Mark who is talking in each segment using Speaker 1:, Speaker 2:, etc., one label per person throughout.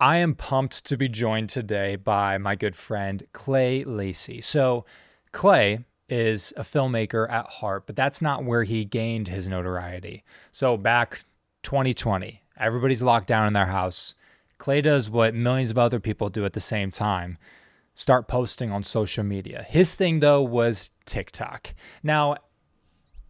Speaker 1: I am pumped to be joined today by my good friend, Clay Lacey. So, Clay is a filmmaker at heart, but that's not where he gained his notoriety. So, back 2020, everybody's locked down in their house. Clay does what millions of other people do at the same time, start posting on social media. His thing, though, was TikTok. Now,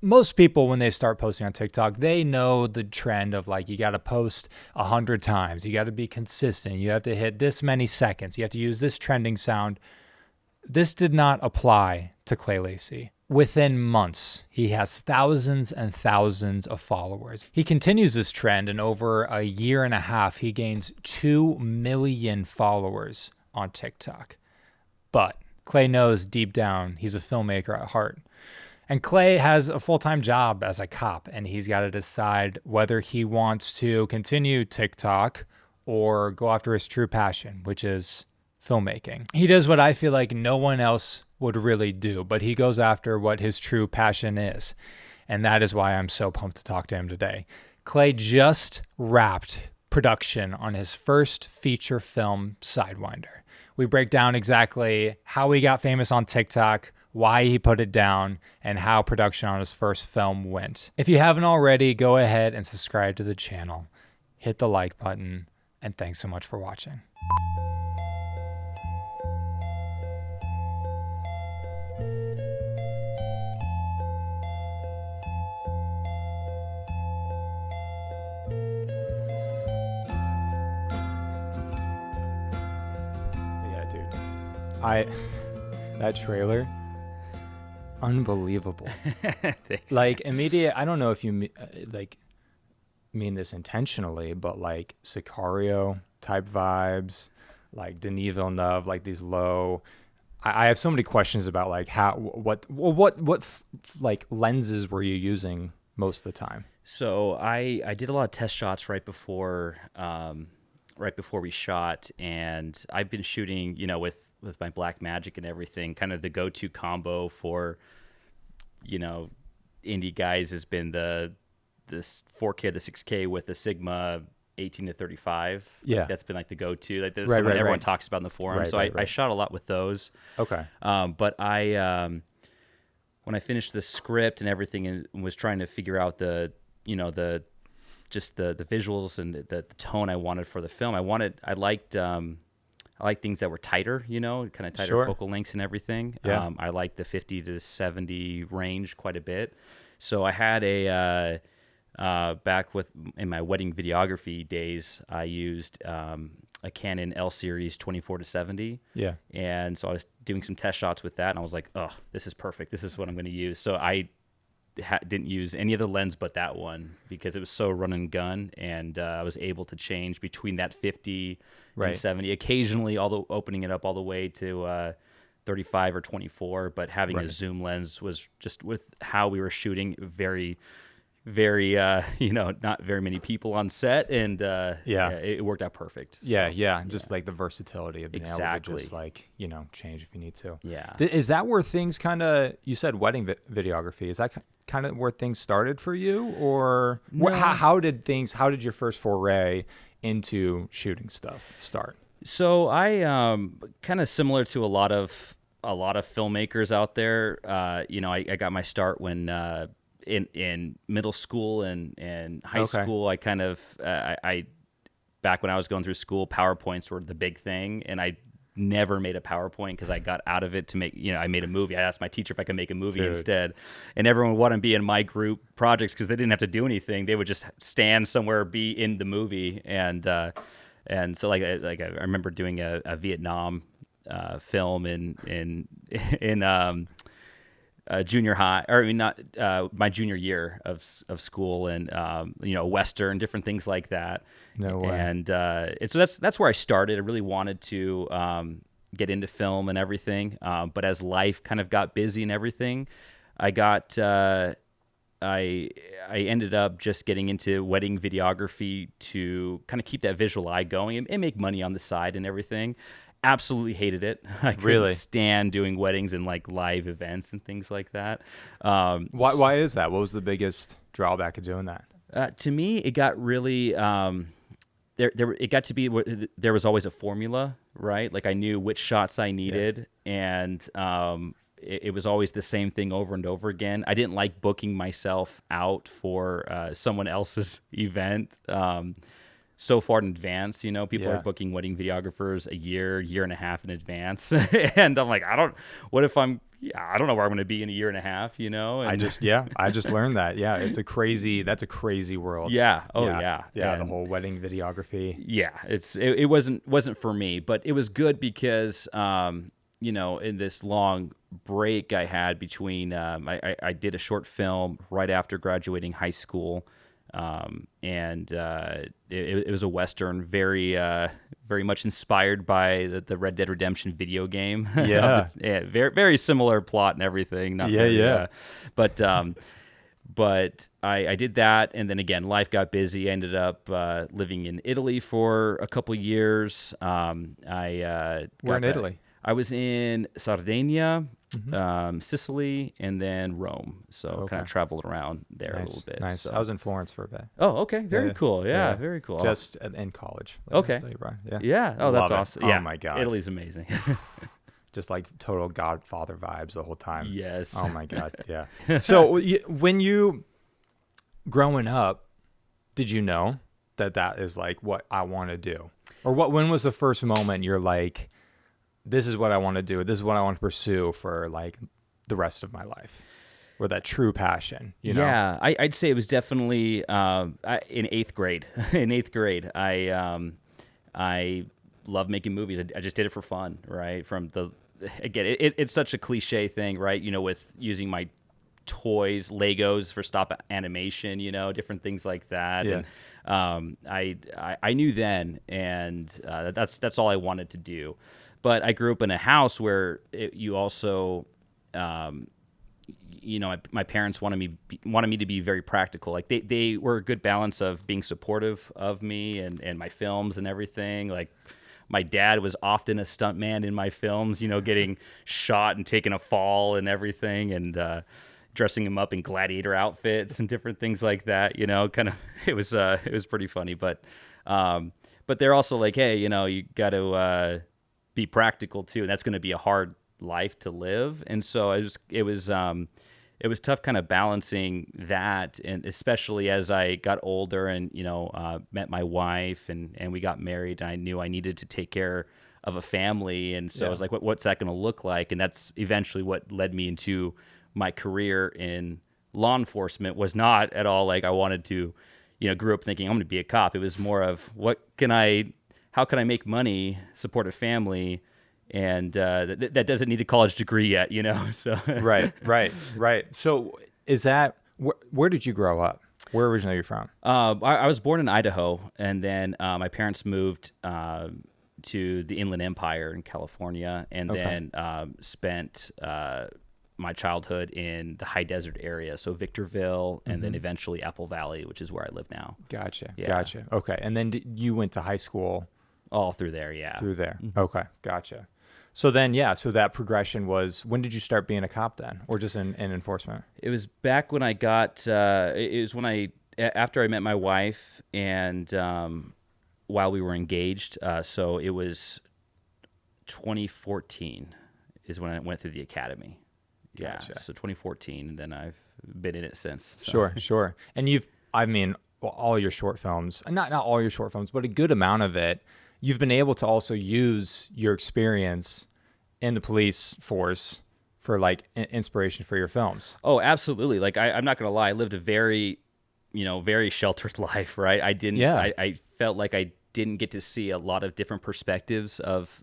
Speaker 1: most people, when they start posting on TikTok, they know the trend of like, you got to post 100 times. You got to be consistent. You have to hit this many seconds. You have to use this trending sound. This did not apply to Clay Lacey. Within months, he has thousands and thousands of followers. He continues this trend, and over a year and a half, he gains 2 million followers on TikTok. But Clay knows deep down he's a filmmaker at heart. And Clay has a full-time job as a cop, and he's got to decide whether he wants to continue TikTok or go after his true passion, which is filmmaking. He does what I feel like no one else would really do, but he goes after what his true passion is. And that is why I'm so pumped to talk to him today. Clay just wrapped production on his first feature film, Sidewinder. We break down exactly how he got famous on TikTok, why he put it down, and how production on his first film went. If you haven't already, go ahead and subscribe to the channel, hit the like button, and thanks so much for watching. Yeah, dude. That trailer, unbelievable. Like immediate, I don't know if you mean this intentionally, but like Sicario type vibes, like Denis Villeneuve, like these low. I have so many questions about like what like lenses were you using most of the time?
Speaker 2: So I did a lot of test shots right before we shot, and I've been shooting, with my Black Magic and everything. Kind of the go-to combo for, indie guys has been this 4K, the 6K with the Sigma 18 to 35.
Speaker 1: Yeah,
Speaker 2: like that's been like the go-to. Like this,
Speaker 1: right,
Speaker 2: everyone talks about in the forum.
Speaker 1: Right,
Speaker 2: so I shot a lot with those.
Speaker 1: Okay.
Speaker 2: But I when I finished the script and everything and was trying to figure out the visuals and the tone I wanted for the film, I liked things that were tighter, kind of tighter
Speaker 1: Sure.
Speaker 2: focal lengths and everything.
Speaker 1: Yeah.
Speaker 2: I liked the 50 to 70 range quite a bit. So I had in my wedding videography days, I used a Canon L series 24 to 70.
Speaker 1: Yeah.
Speaker 2: And so I was doing some test shots with that, and I was like, oh, this is perfect. This is what I'm going to use. So I didn't use any other lens but that one because it was so run and gun, and I was able to change between that 50 and 70, occasionally opening it up all the way to 35 or 24, but having a zoom lens was just, with how we were shooting, very not very many people on set, and it worked out perfect.
Speaker 1: Just like the versatility of being able to just like change if you need to. Is that where things kind of, you said wedding videography, is that kind of where things started for you, or
Speaker 2: no.
Speaker 1: how did your first foray into shooting stuff start?
Speaker 2: So I kind of similar to a lot of filmmakers out there. I got my start when in middle school and high school. I kind of I back when I was going through school, PowerPoints were the big thing, and I never made a PowerPoint because I got out of it to make, I made a movie. I asked my teacher if I could make a movie instead, and everyone would want to be in my group projects because they didn't have to do anything. They would just stand somewhere, be in the movie, and so like I remember doing a Vietnam film in junior high, or I mean not my junior year of school, and Western, different things like that.
Speaker 1: No way.
Speaker 2: And so that's where I started. I really wanted to get into film and everything, but as life kind of got busy and everything, I ended up just getting into wedding videography to kind of keep that visual eye going and make money on the side and everything. Absolutely hated it. I couldn't stand doing weddings and like live events and things like that.
Speaker 1: Why is that? What was the biggest drawback of doing that?
Speaker 2: To me, it got really it got to be there was always a formula, right? Like I knew which shots I needed, and it was always the same thing over and over again. I didn't like booking myself out for someone else's event so far in advance. You know, people are booking wedding videographers a year and a half in advance, and I'm like, what if I don't know where I'm going to be in a year and a half, you know? And
Speaker 1: I just learned that. Yeah. That's a crazy world.
Speaker 2: Yeah. Oh
Speaker 1: yeah.
Speaker 2: yeah.
Speaker 1: The whole wedding videography.
Speaker 2: Yeah. It wasn't for me, but it was good because, you know, in this long break I had between, I did a short film right after graduating high school. And it was a Western, very much inspired by the Red Dead Redemption video game.
Speaker 1: Yeah.
Speaker 2: Very, very similar plot and everything. But I did that, and then again, life got busy. I ended up living in Italy for a couple years.
Speaker 1: Where in Italy?
Speaker 2: I was in Sardinia, Sicily, and then Rome. So kind of traveled around there a little bit.
Speaker 1: Nice.
Speaker 2: So.
Speaker 1: I was in Florence for a bit.
Speaker 2: Oh, okay. Very cool. Yeah, very cool.
Speaker 1: Just in college.
Speaker 2: Okay.
Speaker 1: Yeah.
Speaker 2: Yeah. Oh, that's awesome. Yeah.
Speaker 1: Oh my God.
Speaker 2: Italy's amazing.
Speaker 1: Just like total Godfather vibes the whole time.
Speaker 2: Yes.
Speaker 1: Oh my God. Yeah. So when you growing up, did you know that is like what I want to do? Or when was the first moment you're like, this is what I want to do. This is what I want to pursue for like the rest of my life, or that true passion, you know?
Speaker 2: Yeah, I'd say it was definitely in eighth grade. In eighth grade, I love making movies. I just did it for fun, right? It's such a cliche thing, right? You know, with using my toys, Legos for stop animation, you know, different things like that.
Speaker 1: Yeah.
Speaker 2: And I knew then, and that's all I wanted to do. But I grew up in a house where you also, you know, my parents wanted me to be very practical. Like they were a good balance of being supportive of me and my films and everything. Like my dad was often a stuntman in my films, you know, getting shot and taking a fall and everything, and dressing him up in gladiator outfits and different things like that. You know, kind of it was pretty funny. But they're also like, hey, you know, you got to be practical too, and that's going to be a hard life to live. And so it was tough kind of balancing that, and especially as I got older and, you know, met my wife and we got married, and I knew I needed to take care of a family. And so I was like, what's that going to look like? And that's eventually what led me into my career in law enforcement. Was not at all like I wanted to, you know, grew up thinking I'm going to be a cop. It was more of how can I make money, support a family, and that doesn't need a college degree yet, you know? So
Speaker 1: Right. So is that, where did you grow up? Where originally are you from?
Speaker 2: I was born in Idaho, and then my parents moved to the Inland Empire in California, and then spent my childhood in the high desert area, so Victorville, and then eventually Apple Valley, which is where I live now.
Speaker 1: Gotcha.
Speaker 2: Yeah.
Speaker 1: Gotcha. Okay. And then you went to high school?
Speaker 2: All through there, yeah.
Speaker 1: Through there. Okay. Gotcha. So then, so that progression was, when did you start being a cop then, or just in enforcement?
Speaker 2: It was back when I got, it was when after I met my wife, and while we were engaged, so it was 2014 is when I went through the academy.
Speaker 1: Gotcha.
Speaker 2: Yeah, so 2014, and then I've been in it since. So.
Speaker 1: Sure. And all your short films, not all your short films, but a good amount of it, you've been able to also use your experience in the police force for like inspiration for your films.
Speaker 2: Oh, absolutely. Like I'm not going to lie. I lived a very sheltered life, right? I felt like I didn't get to see a lot of different perspectives of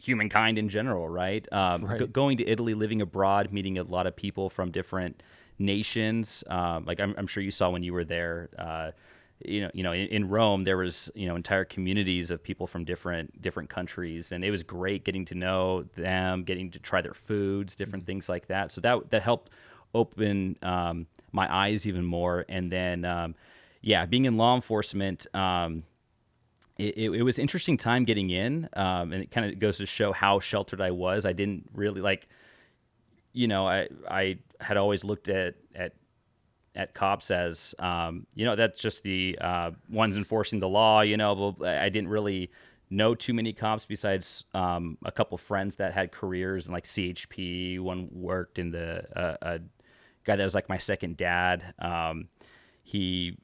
Speaker 2: humankind in general, right? Going to Italy, living abroad, meeting a lot of people from different nations. Like I'm sure you saw when you were there. In Rome, there was entire communities of people from different countries, and it was great getting to know them, getting to try their foods, different things like that. So that helped open my eyes even more. And then being in law enforcement. It was an interesting time getting in, and it kind of goes to show how sheltered I was. I didn't really I had always looked at at cops as that's just the ones enforcing the law. But I didn't really know too many cops besides a couple friends that had careers in like CHP. One worked in a guy that was like my second dad. He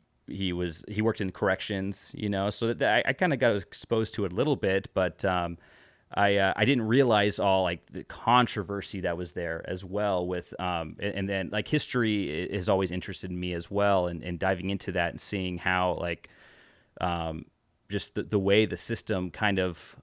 Speaker 2: worked in corrections, so that I kind of got exposed to it a little bit, but I didn't realize all like the controversy that was there as well with and then like history has always interested me as well, and diving into that and seeing how like just the way the system kind of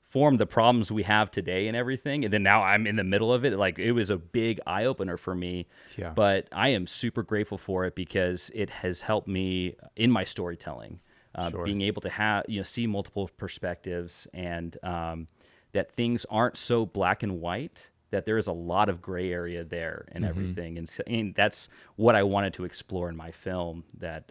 Speaker 2: formed the problems we have today and everything. And then now I'm in the middle of it. Like it was a big eye opener for me, but I am super grateful for it because it has helped me in my storytelling, being able to have, see multiple perspectives, and that things aren't so black and white, that there is a lot of gray area there and everything. And that's what I wanted to explore in my film, that,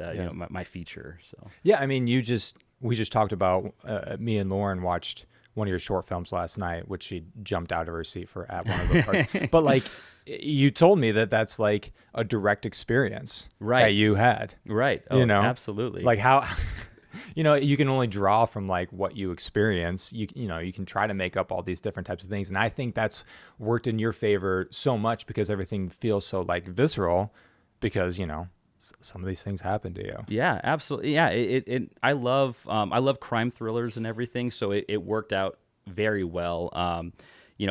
Speaker 2: my feature. So,
Speaker 1: yeah, I mean, we just talked about, me and Lauren watched one of your short films last night, which she jumped out of her seat for at one of the parts. But like, you told me that that's like a direct experience that you had.
Speaker 2: Right. Oh, absolutely.
Speaker 1: Like how, you can only draw from like what you experience. You can try to make up all these different types of things. And I think that's worked in your favor so much because everything feels so like visceral because, some of these things happen to you.
Speaker 2: Yeah, absolutely. Yeah, I love crime thrillers and everything, so it worked out very well.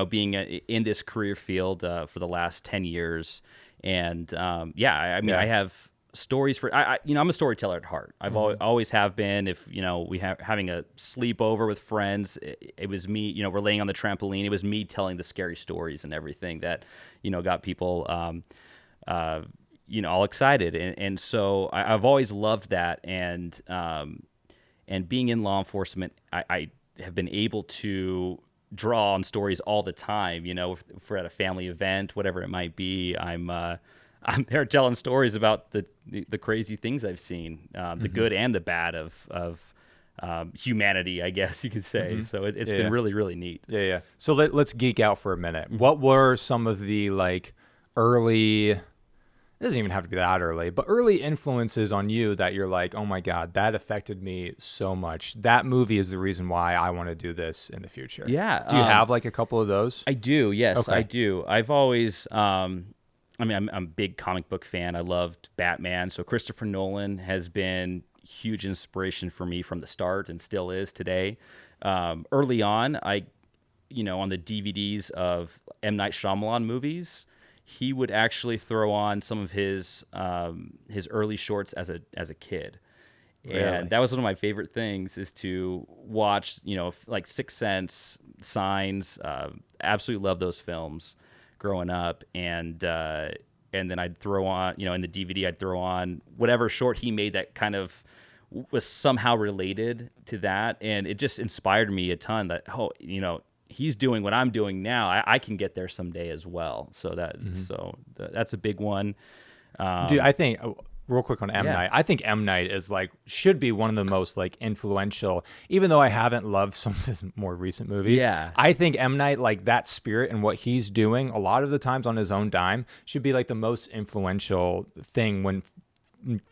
Speaker 2: Being in this career field for the last 10 years, and I have stories for I'm a storyteller at heart. I've always have been. If we have having a sleepover with friends, it was me. We're laying on the trampoline. It was me telling the scary stories and everything that got people all excited. And so I've always loved that. And being in law enforcement, I have been able to draw on stories all the time. If we're at a family event, whatever it might be, I'm there telling stories about the crazy things I've seen, the good and the bad of humanity, I guess you could say. So it's been really, really neat.
Speaker 1: Yeah. So let's geek out for a minute. What were some of the like early, it doesn't even have to be that early, but early influences on you that you're like, oh my God, that affected me so much. That movie is the reason why I want to do this in the future.
Speaker 2: Yeah.
Speaker 1: Do you have like a couple of those?
Speaker 2: I do. Yes,
Speaker 1: Okay.
Speaker 2: I do. I've always, I'm a big comic book fan. I loved Batman. So Christopher Nolan has been huge inspiration for me from the start and still is today. Early on, on the DVDs of M. Night Shyamalan movies, he would actually throw on some of his early shorts as a kid.
Speaker 1: Really?
Speaker 2: And that was one of my favorite things, is to watch, like Sixth Sense, Signs. Absolutely love those films growing up. And then I'd throw on, in the DVD, I'd throw on whatever short he made that kind of was somehow related to that. And it just inspired me a ton that, he's doing what I'm doing now. I can get there someday as well. So that's a big one.
Speaker 1: Dude, I think real quick on M. Night. I think M. Night is like, should be one of the most like influential, even though I haven't loved some of his more recent movies.
Speaker 2: Yeah.
Speaker 1: I think M. Night, like that spirit and what he's doing a lot of the times on his own dime, should be like the most influential thing when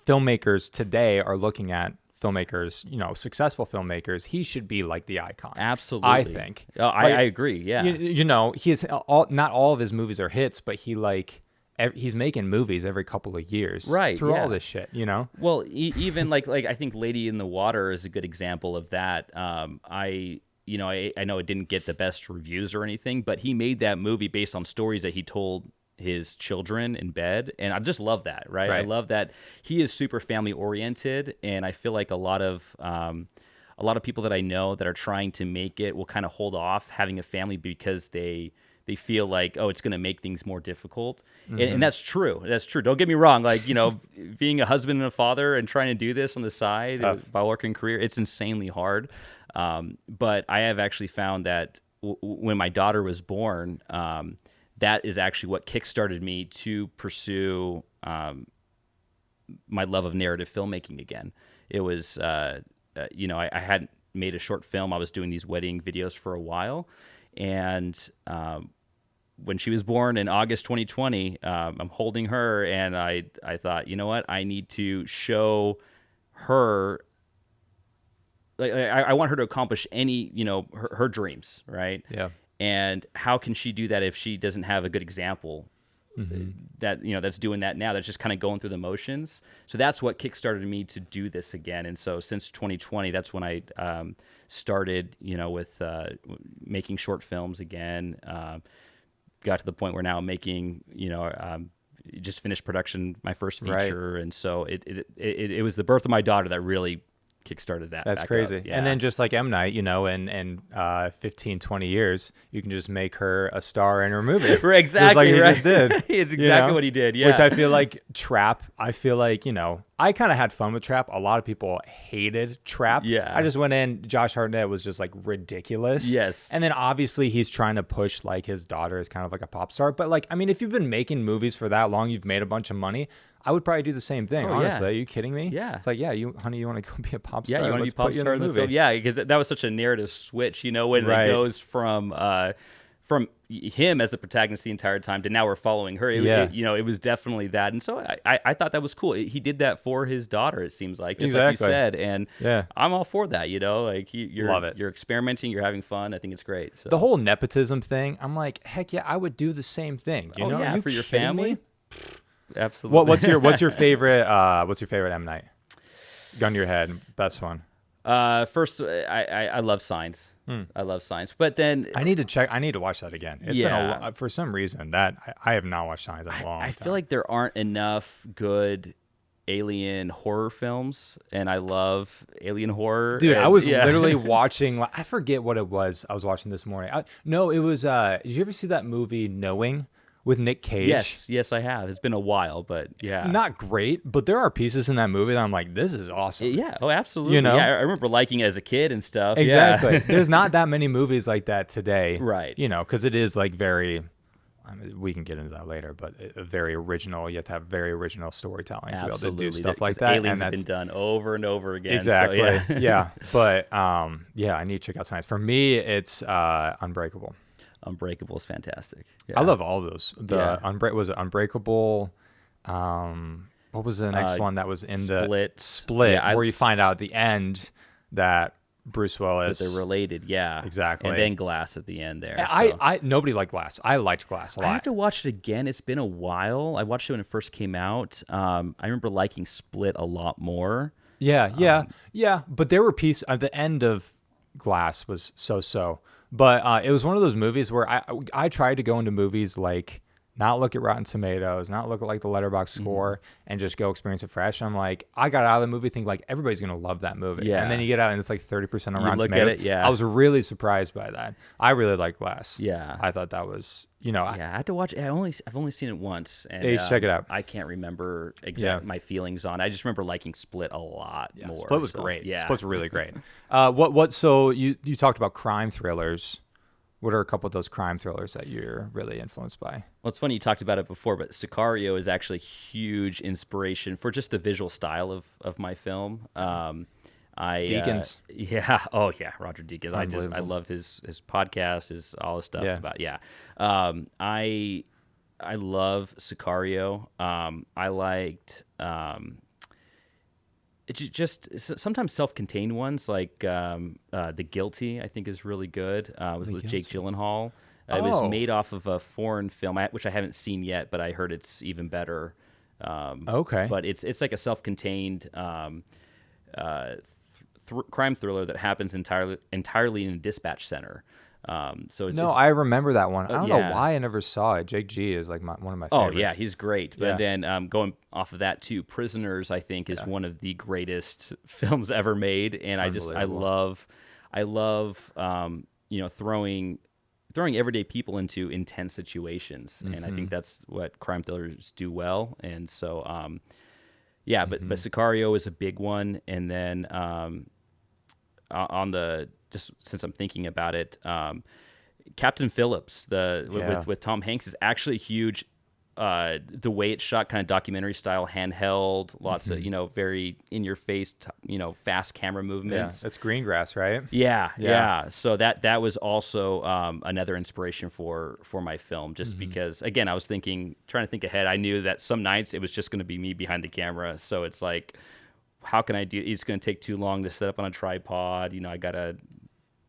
Speaker 1: filmmakers today are looking at filmmakers, successful filmmakers. He should be like the icon.
Speaker 2: Absolutely.
Speaker 1: I think.
Speaker 2: Oh, I agree. Yeah.
Speaker 1: He's not all of his movies are hits, but he's making movies every couple of years,
Speaker 2: right?
Speaker 1: Through all this shit,
Speaker 2: Well, even like I think Lady in the Water is a good example of that. I know it didn't get the best reviews or anything, but he made that movie based on stories that he told his children in bed, and I just love that. Right? I love that he is super family oriented, and I feel like a lot of people that I know that are trying to make it will kind of hold off having a family because they feel like, oh, it's going to make things more difficult. And that's true. That's true. Don't get me wrong. Like, being a husband and a father and trying to do this on the side by working career, it's insanely hard. But I have actually found that when my daughter was born, that is actually what kickstarted me to pursue my love of narrative filmmaking again. It was, I hadn't made a short film. I was doing these wedding videos for a while. And when she was born in August 2020, I'm holding her, and I thought, you know what, I need to show her. Like, I want her to accomplish any, her dreams, right?
Speaker 1: Yeah.
Speaker 2: And how can she do that if she doesn't have a good example that, that's doing that now, that's just kind of going through the motions? So that's what kickstarted me to do this again. And so since 2020, that's when I started, with making short films again. Got to the point where now I'm making, just finished production, my first feature. Right. And so it was the birth of my daughter that really kickstarted that.
Speaker 1: That's crazy. Yeah. And then just like M. Night, in 15, 20 years, you can just make her a star in her movie.
Speaker 2: Exactly.
Speaker 1: Just like he just did.
Speaker 2: It's exactly what he did. Yeah.
Speaker 1: Which I feel like Trap, I kind of had fun with Trap. A lot of people hated Trap.
Speaker 2: Yeah.
Speaker 1: I just went in, Josh Hartnett was just like ridiculous.
Speaker 2: Yes.
Speaker 1: And then obviously he's trying to push like his daughter as kind of like a pop star. But like, I mean, if you've been making movies for that long, you've made a bunch of money, I would probably do the same thing. Honestly, Are you kidding me?
Speaker 2: Yeah.
Speaker 1: It's like, honey, you want to go be a pop star?
Speaker 2: Yeah, you want to be a pop star in the film? Yeah, because that was such a narrative switch, when it goes from him as the protagonist the entire time to now we're following her. It was definitely that. And so I thought that was cool. He did that for his daughter, it seems like, just like you said. And I'm all for that, like
Speaker 1: Love it.
Speaker 2: You're experimenting, you're having fun. I think it's great. So.
Speaker 1: The whole nepotism thing, I'm like, heck yeah, I would do the same thing.
Speaker 2: Yeah, for your family.
Speaker 1: Me?
Speaker 2: Absolutely.
Speaker 1: What's your favorite M. Night? Gun to your head, best one.
Speaker 2: First, I love Signs. I love Signs, but then
Speaker 1: I need to watch that again. It's been for some reason that I have not watched Signs in a long time.
Speaker 2: I feel like there aren't enough good alien horror films, and I love alien horror.
Speaker 1: Dude, I was literally watching. I forget what it was. I was watching this morning. No, it was. Did you ever see that movie Knowing? With Nick Cage?
Speaker 2: Yes, I have. It's been a while, but yeah.
Speaker 1: Not great, but there are pieces in that movie that I'm like, this is awesome.
Speaker 2: Yeah, absolutely. Yeah, I remember liking it as a kid and stuff.
Speaker 1: Exactly.
Speaker 2: Yeah.
Speaker 1: There's not that many movies like that today.
Speaker 2: Right.
Speaker 1: Because it is like very, we can get into that later, but very original. You have to have very original storytelling to be able to do stuff like that.
Speaker 2: Aliens have been done over and over again.
Speaker 1: Exactly.
Speaker 2: So,
Speaker 1: yeah. But I need to check out Signs. For me, it's Unbreakable.
Speaker 2: Unbreakable is fantastic. Yeah.
Speaker 1: I love all those. Was it Unbreakable? What was the next one that was in Split, where you find out at the end that Bruce Willis.
Speaker 2: But they're related, yeah.
Speaker 1: Exactly.
Speaker 2: And then Glass at the end there.
Speaker 1: Nobody liked Glass. I liked Glass a lot.
Speaker 2: I have to watch it again. It's been a while. I watched it when it first came out. I remember liking Split a lot more.
Speaker 1: Yeah. But there were pieces at the end of Glass was so. But it was one of those movies where I tried to go into movies like not look at Rotten Tomatoes, not look at like the Letterboxd score, and just go experience it fresh. I'm like, I got out of the movie thinking like everybody's gonna love that movie, and then you get out and it's like 30% on Rotten Tomatoes.
Speaker 2: At it, yeah.
Speaker 1: I was really surprised by that. I really liked Glass.
Speaker 2: Yeah,
Speaker 1: I thought that was I
Speaker 2: had to watch it. I've only seen it once, and
Speaker 1: check it out.
Speaker 2: I can't remember exactly my feelings on it. I just remember liking Split a lot more.
Speaker 1: Split was great. Yeah, Split's really great. So you talked about crime thrillers. What are a couple of those crime thrillers that you're really influenced by?
Speaker 2: Well, it's funny, you talked about it before, but Sicario is actually huge inspiration for just the visual style of my film.
Speaker 1: Deakins.
Speaker 2: Roger Deakins. I love his podcast, his all his stuff about I love Sicario. I liked it's just sometimes self-contained ones like The Guilty, I think is really good with Jake Gyllenhaal. It was made off of a foreign film, which I haven't seen yet, but I heard it's even better. But it's like a self-contained crime thriller that happens entirely in a dispatch center.
Speaker 1: I remember that one. I don't know why I never saw it. Jake G is like one of my favorites.
Speaker 2: Oh yeah, he's great. But then going off of that too, Prisoners I think is one of the greatest films ever made, and I love throwing everyday people into intense situations, and I think that's what crime thrillers do well. And so but Sicario is a big one, and then on the just since I'm thinking about it, Captain Phillips, with Tom Hanks is actually huge the way it's shot, kind of documentary style, handheld, lots of, very in your face, fast camera movements.
Speaker 1: That's green grass, right?
Speaker 2: Yeah. So that was also another inspiration for my film, just because, again, I was trying to think ahead. I knew that some nights it was just going to be me behind the camera. So it's like, how can I do it? It's going to take too long to set up on a tripod. I got to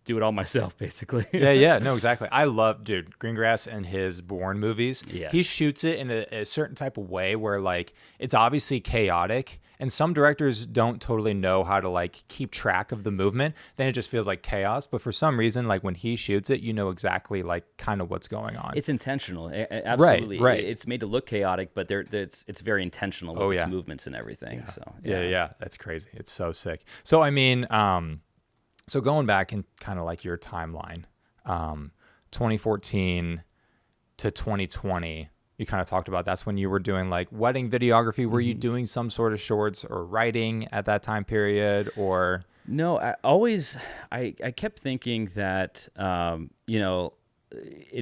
Speaker 2: do it all myself, basically.
Speaker 1: Yeah. No, exactly. I love, dude, Greengrass and his Bourne movies.
Speaker 2: Yes.
Speaker 1: He shoots it in a certain type of way where, like, it's obviously chaotic, and some directors don't totally know how to, like, keep track of the movement. Then it just feels like chaos. But for some reason, like, when he shoots it, you know exactly, like, kind of what's going on.
Speaker 2: It's intentional. Absolutely.
Speaker 1: Right.
Speaker 2: It's made to look chaotic, but it's very intentional with its movements and everything.
Speaker 1: Yeah.
Speaker 2: So
Speaker 1: Yeah. That's crazy. It's so sick. So, I mean, so going back in kind of like your timeline, 2014 to 2020, you kind of talked about that's when you were doing like wedding videography. Were you doing some sort of shorts or writing at that time period, or?
Speaker 2: No, I kept thinking that, in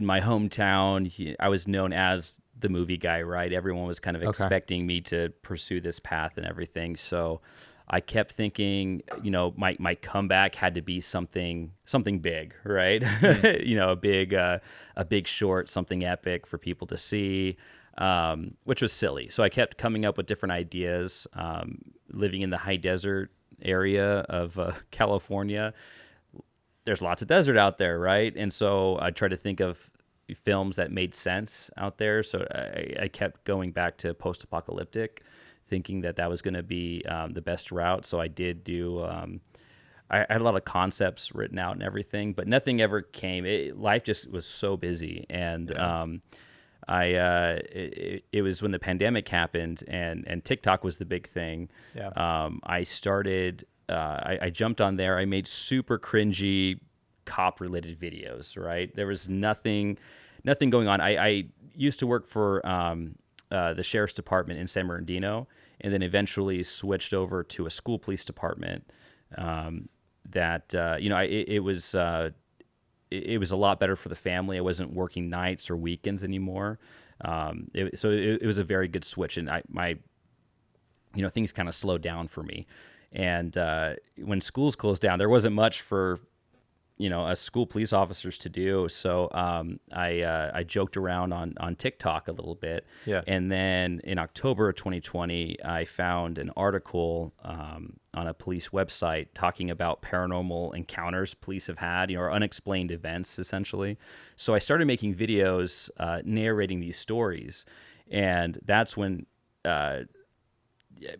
Speaker 2: my hometown, I was known as the movie guy, right? Everyone was kind of expecting me to pursue this path and everything. So I kept thinking, my comeback had to be something big, right? A big short, something epic for people to see, which was silly. So I kept coming up with different ideas. Living in the high desert area of California, there's lots of desert out there, right? And so I tried to think of films that made sense out there. So I kept going back to post-apocalyptic, thinking that was going to be the best route. So I did do, I had a lot of concepts written out and everything, but nothing ever came. Life just was so busy. And it was when the pandemic happened and TikTok was the big thing.
Speaker 1: Yeah.
Speaker 2: I started, I jumped on there. I made super cringy cop related videos, right? There was nothing going on. I used to work for the sheriff's department in San Bernardino, and then eventually switched over to a school police department. It was a lot better for the family. I wasn't working nights or weekends anymore. So it was a very good switch, and things kind of slowed down for me. And when schools closed down, there wasn't much for us school police officers to do. So I joked around on TikTok a little bit.
Speaker 1: Yeah.
Speaker 2: And then in October of 2020, I found an article on a police website talking about paranormal encounters police have had, or unexplained events, essentially. So I started making videos narrating these stories. And that's when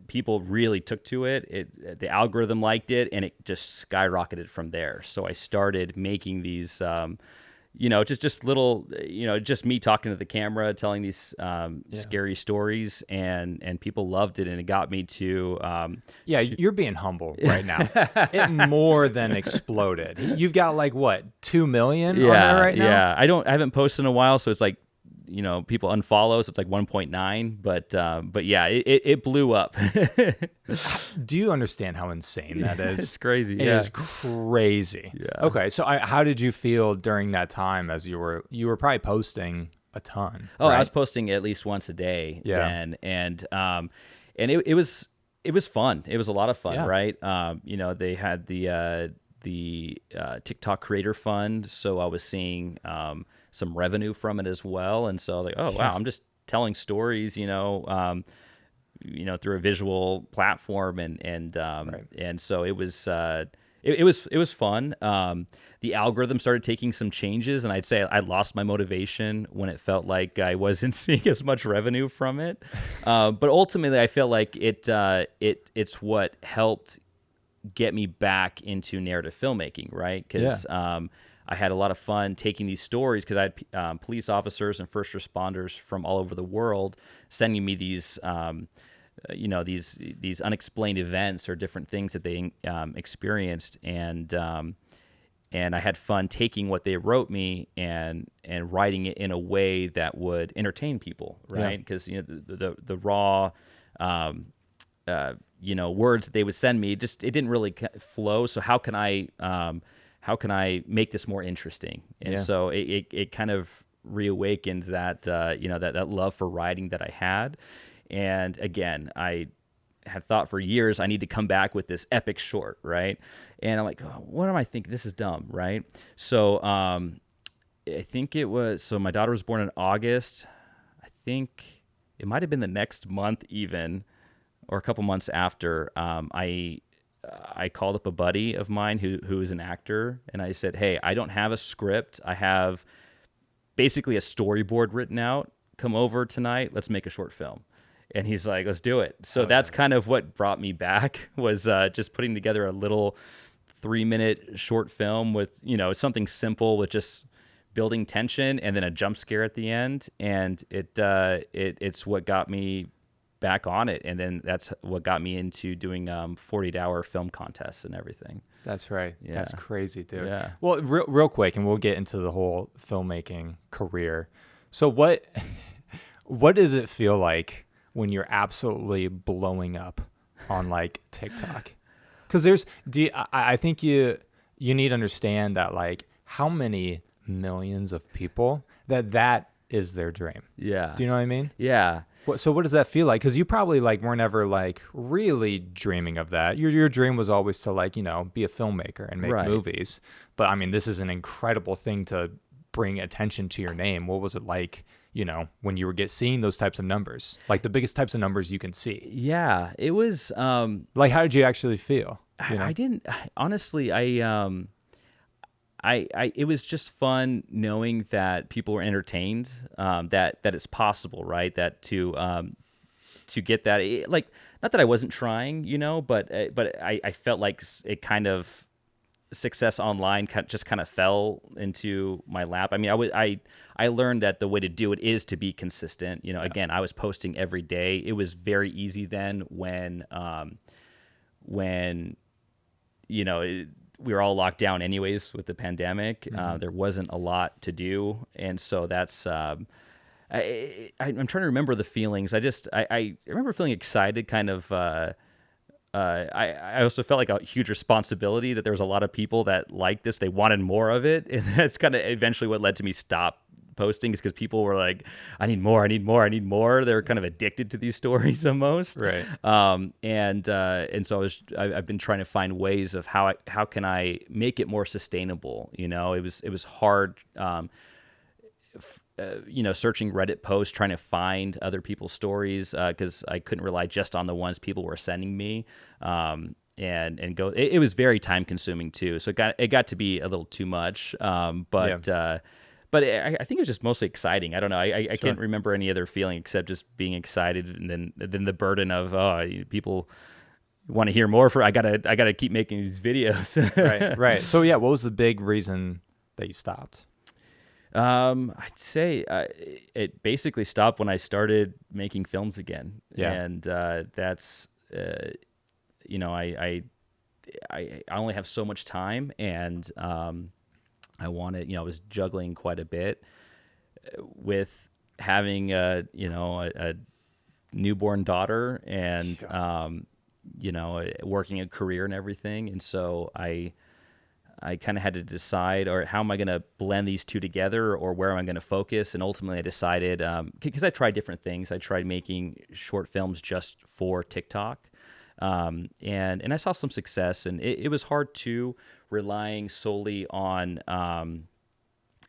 Speaker 2: people really took to it. The algorithm liked it, and it just skyrocketed from there. So I started making these, just little, just me talking to the camera, telling these scary stories, and people loved it, and it got me to.
Speaker 1: You're being humble right now. It more than exploded. You've got like what, 2 million on there right now?
Speaker 2: Yeah, I haven't posted in a while, so it's like, people unfollow, so it's like 1.9, but yeah, it blew up.
Speaker 1: Do you understand how insane that is?
Speaker 2: It's crazy.
Speaker 1: It is crazy.
Speaker 2: Yeah.
Speaker 1: Okay, so how did you feel during that time, as you were probably posting a ton?
Speaker 2: Oh,
Speaker 1: right?
Speaker 2: I was posting at least once a day.
Speaker 1: Yeah.
Speaker 2: Then, and it was fun. It was a lot of fun, right? They had the TikTok Creator Fund, so I was seeing some revenue from it as well, and so I was like, oh wow, I'm just telling stories, through a visual platform, and so it was fun. The algorithm started taking some changes, and I'd say I lost my motivation when it felt like I wasn't seeing as much revenue from it. But ultimately, I felt like it's what helped get me back into narrative filmmaking, right? Because I had a lot of fun taking these stories, because I had police officers and first responders from all over the world sending me these, these unexplained events or different things that they experienced, and I had fun taking what they wrote me and writing it in a way that would entertain people, right? Because the raw words that they would send me, it didn't really flow. So how can I make this more interesting? And so it kind of reawakened that that love for writing that I had. And again, I had thought for years I need to come back with this epic short, right? And I'm like, oh, what am I thinking? This is dumb, right? So I think it was, so my daughter was born in August. I think it might have been the next month even, or a couple months after. I called up a buddy of mine who is an actor, and I said, hey, I don't have a script. I have basically a storyboard written out. Come over tonight. Let's make a short film. And he's like, let's do it. So that's kind of what brought me back, was just putting together a little 3-minute short film with, something simple with just building tension and then a jump scare at the end. And it's what got me back on it. And then that's what got me into doing 48-hour film contests and everything.
Speaker 1: That's right.
Speaker 2: Yeah.
Speaker 1: That's crazy, dude.
Speaker 2: Yeah.
Speaker 1: Well, real quick, and we'll get into the whole filmmaking career. So what does it feel like when you're absolutely blowing up on like TikTok? Because I think you need to understand that, like, how many millions of people that is their dream.
Speaker 2: Yeah.
Speaker 1: Do you know what I mean?
Speaker 2: Yeah.
Speaker 1: So what does that feel like? Because you probably like were never like really dreaming of that. Your dream was always to like, be a filmmaker and make movies. But I mean, this is an incredible thing to bring attention to your name. What was it like, when you were seeing those types of numbers, like the biggest types of numbers you can see?
Speaker 2: Yeah, it was
Speaker 1: like, how did you actually feel?
Speaker 2: I didn't, honestly, it was just fun knowing that people were entertained, that it's possible, right? That to get that, like, not that I wasn't trying, but I felt like it kind of, success online just kind of fell into my lap. I mean, I learned that the way to do it is to be consistent. Again, I was posting every day. It was very easy then when we were all locked down anyways with the pandemic. Mm-hmm. There wasn't a lot to do, and so that's. I'm trying to remember the feelings. I remember feeling excited, kind of. I also felt like a huge responsibility that there was a lot of people that liked this. They wanted more of it. And that's kind of eventually what led to me stop posting, is because people were like, I need more. They're kind of addicted to these stories almost.
Speaker 1: Right.
Speaker 2: And so I've been trying to find ways of how can I make it more sustainable? It was hard, searching Reddit posts, trying to find other people's stories, because I couldn't rely just on the ones people were sending me, and go. It was very time consuming too, so it got to be a little too much. But I think it was just mostly exciting. I don't know. I can't remember any other feeling except just being excited, and then the burden of people want to hear more. I gotta keep making these videos.
Speaker 1: Right. So yeah, what was the big reason that you stopped?
Speaker 2: I'd say it basically stopped when I started making films again.
Speaker 1: Yeah.
Speaker 2: And that's I only have so much time, and I wanted, I was juggling quite a bit with having a newborn daughter, and working a career and everything, and so I kind of had to decide, or how am I going to blend these two together, or where am I going to focus? And ultimately I decided, because I tried different things. I tried making short films just for TikTok. And I saw some success, and it was hard too, relying solely on an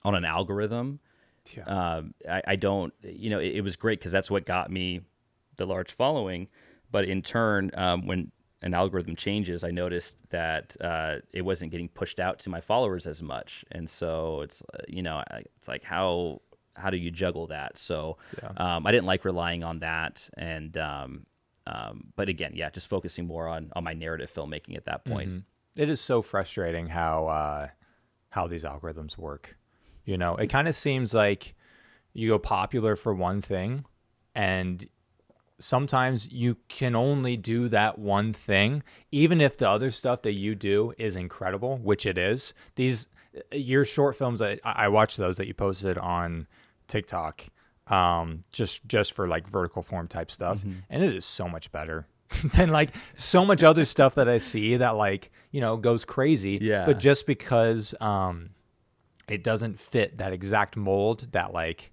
Speaker 2: algorithm.
Speaker 1: Yeah.
Speaker 2: I don't, it was great because that's what got me the large following. But in turn, when an algorithm changes, I noticed that it wasn't getting pushed out to my followers as much, and so it's it's like how do you juggle that? So I didn't like relying on that, and but again, just focusing more on my narrative filmmaking at that point.
Speaker 1: Mm-hmm. It is so frustrating how these algorithms work. It kind of seems like you go popular for one thing, and sometimes you can only do that one thing, even if the other stuff that you do is incredible, which it is. Your short films, I watched those that you posted on TikTok, just for like vertical form type stuff. Mm-hmm. And it is so much better than like so much other stuff that I see that like, goes crazy.
Speaker 2: Yeah.
Speaker 1: But just because, it doesn't fit that exact mold that like,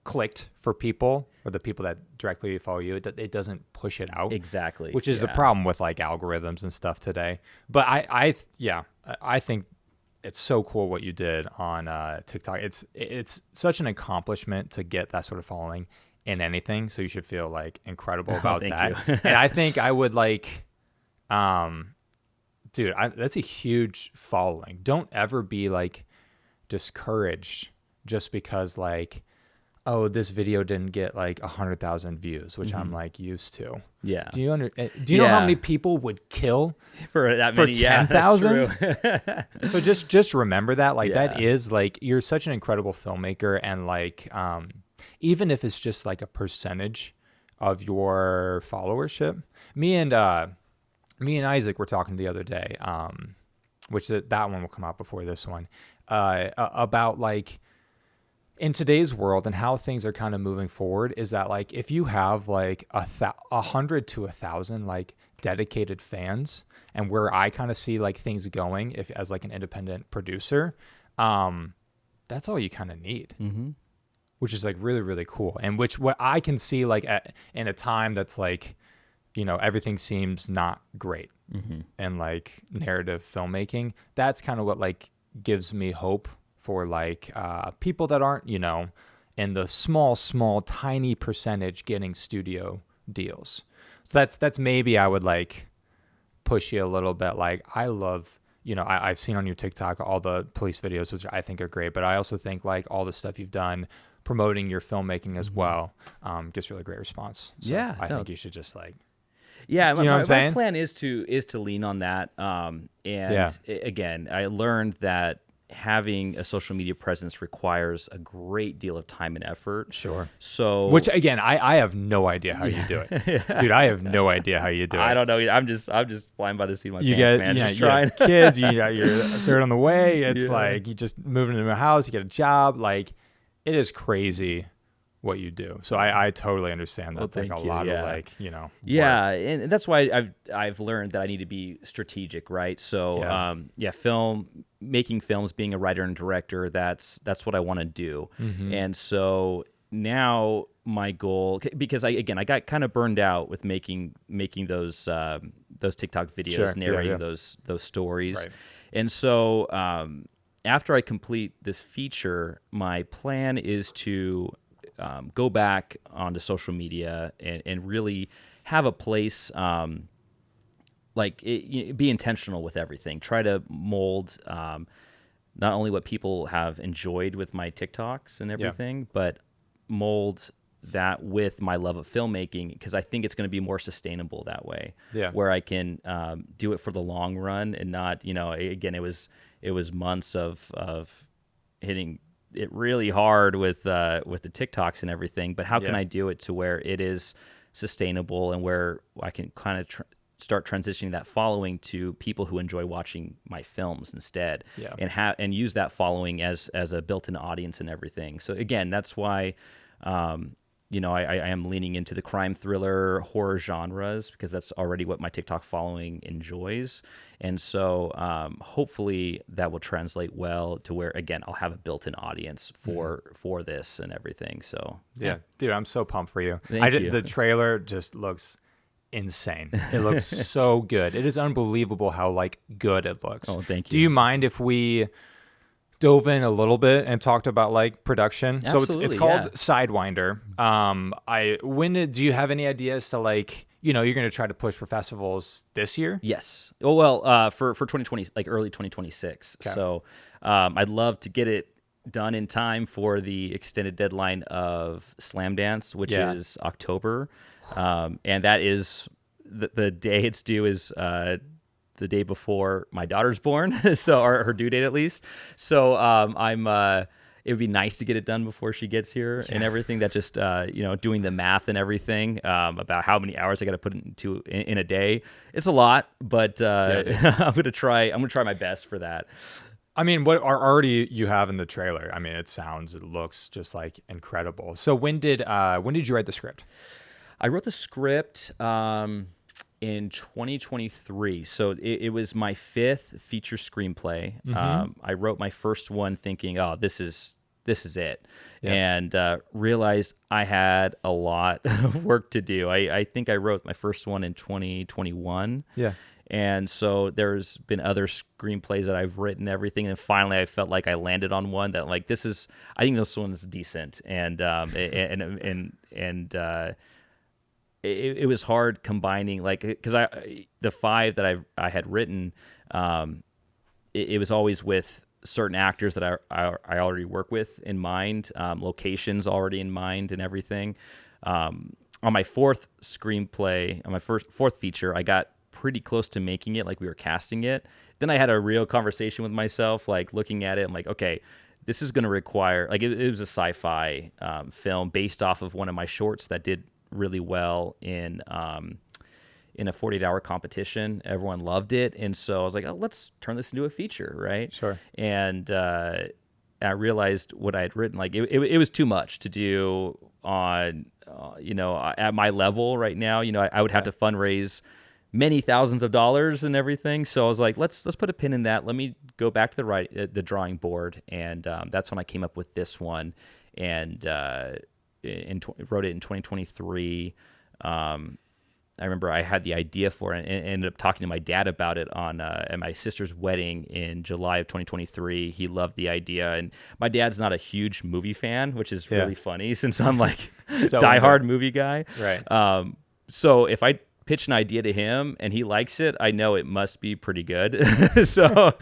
Speaker 1: clicked for people or the people that directly follow you. It doesn't push it out.
Speaker 2: Exactly.
Speaker 1: Which is the problem with like algorithms and stuff today. But I think it's so cool what you did on TikTok. It's such an accomplishment to get that sort of following in anything. So you should feel like incredible about that. And I think I would like, dude, that's a huge following. Don't ever be like discouraged just because like, oh, this video didn't get like 100,000 views, which I'm like used to.
Speaker 2: Yeah.
Speaker 1: Do you know how many people would kill
Speaker 2: for that many?
Speaker 1: 10,000? So just remember that. Like that
Speaker 2: Yeah.
Speaker 1: is like, you're such an incredible filmmaker, and like even if it's just like a percentage of your followership. Me and Isaac were talking the other day, which that one will come out before this one, about like, in today's world and how things are kind of moving forward, is that like if you have like 100 to 1,000 like dedicated fans, and where I kind of see like things going if as like an independent producer, that's all you kind of need, which is like really, really cool. And what I can see like in a time that's like, everything seems not great, and like narrative filmmaking, that's kind of what like gives me hope for like people that aren't, in the small, tiny percentage getting studio deals. So that's maybe I would like push you a little bit. Like I love, I've seen on your TikTok all the police videos, which I think are great, but I also think like all the stuff you've done promoting your filmmaking as well gets really great response. So I think you should just like,
Speaker 2: my plan is to lean on that. Again, I learned that having a social media presence requires a great deal of time and effort.
Speaker 1: Sure.
Speaker 2: So,
Speaker 1: which again, I have no idea how you do it, dude. I have no idea how you do it.
Speaker 2: I don't know. I'm just flying by the seat of my pants, man. Just trying.
Speaker 1: You have kids. You got your third on the way. It's like you just moving into a house. You get a job. Like it is crazy what you do. So I totally understand that. It's like a lot of like, work.
Speaker 2: And that's why I've learned that I need to be strategic, right? So making films, being a writer and director, that's what I want to do. And so now my goal, because I got kind of burned out with making those TikTok videos, narrating those stories.
Speaker 1: Right.
Speaker 2: And so after I complete this feature, my plan is to go back onto social media and really have a place, be intentional with everything. Try to mold not only what people have enjoyed with my TikToks and everything, but mold that with my love of filmmaking, because I think it's going to be more sustainable that way. Where I can do it for the long run and not, again, it was months of hitting it really hard with the TikToks and everything, but how can I do it to where it is sustainable and where I can kind of start transitioning that following to people who enjoy watching my films instead, and use that following as a built-in audience and everything. So again, that's why I am leaning into the crime, thriller, horror genres, because that's already what my TikTok following enjoys. And so hopefully that will translate well to where, again, I'll have a built-in audience for this and everything. So
Speaker 1: dude, I'm so pumped for you.
Speaker 2: Thank you.
Speaker 1: The trailer just looks insane. It looks so good. It is unbelievable how like good it looks.
Speaker 2: Oh, thank you.
Speaker 1: Do you mind if we dove in a little bit and talked about like production?
Speaker 2: Absolutely,
Speaker 1: so it's called Sidewinder. Do you have any ideas to like, you're going to try to push for festivals this year?
Speaker 2: Yes. Well, for 2020, like early 2026. Okay. So I'd love to get it done in time for the extended deadline of Slam Dance, which is October. And that is the day it's due is the day before my daughter's born, so or her due date at least. So it would be nice to get it done before she gets here and everything. That just doing the math and everything about how many hours I got to put in a day. It's a lot, but I'm gonna try my best for that.
Speaker 1: I mean, what are already you have in the trailer? I mean, it looks just like incredible. So when did you write the script?
Speaker 2: I wrote the script. in 2023. So it was my 5th feature screenplay. I wrote my first one thinking, oh, this is it.
Speaker 1: Yeah.
Speaker 2: And realized I had a lot of work to do. I think I wrote my first one in 2021.
Speaker 1: Yeah.
Speaker 2: And so there's been other screenplays that I've written, everything, and finally I felt like I landed on one that like I think this one is decent, and it was hard combining like because the 5 that I had written, it was always with certain actors that I already work with in mind, locations already in mind, and everything. On my 4th screenplay, on my fourth feature, I got pretty close to making it, like we were casting it. Then I had a real conversation with myself, like looking at it. I'm like, okay, this is going to require, like it was a sci-fi film based off of one of my shorts that did really well in a 48-hour competition. Everyone loved it. And so I was like, oh, let's turn this into a feature, right?
Speaker 1: Sure.
Speaker 2: And I realized what I had written, like it was too much to do on, at my level right now. I would have to fundraise many thousands of dollars and everything. So I was like, let's put a pin in that. Let me go back to the drawing board. And that's when I came up with this one, and wrote it in 2023. I remember I had the idea for it and ended up talking to my dad about it at my sister's wedding in July of 2023. He loved the idea, and my dad's not a huge movie fan, which is really funny since I'm like diehard movie guy.
Speaker 1: Right.
Speaker 2: So if I pitch an idea to him and he likes it, I know it must be pretty good. So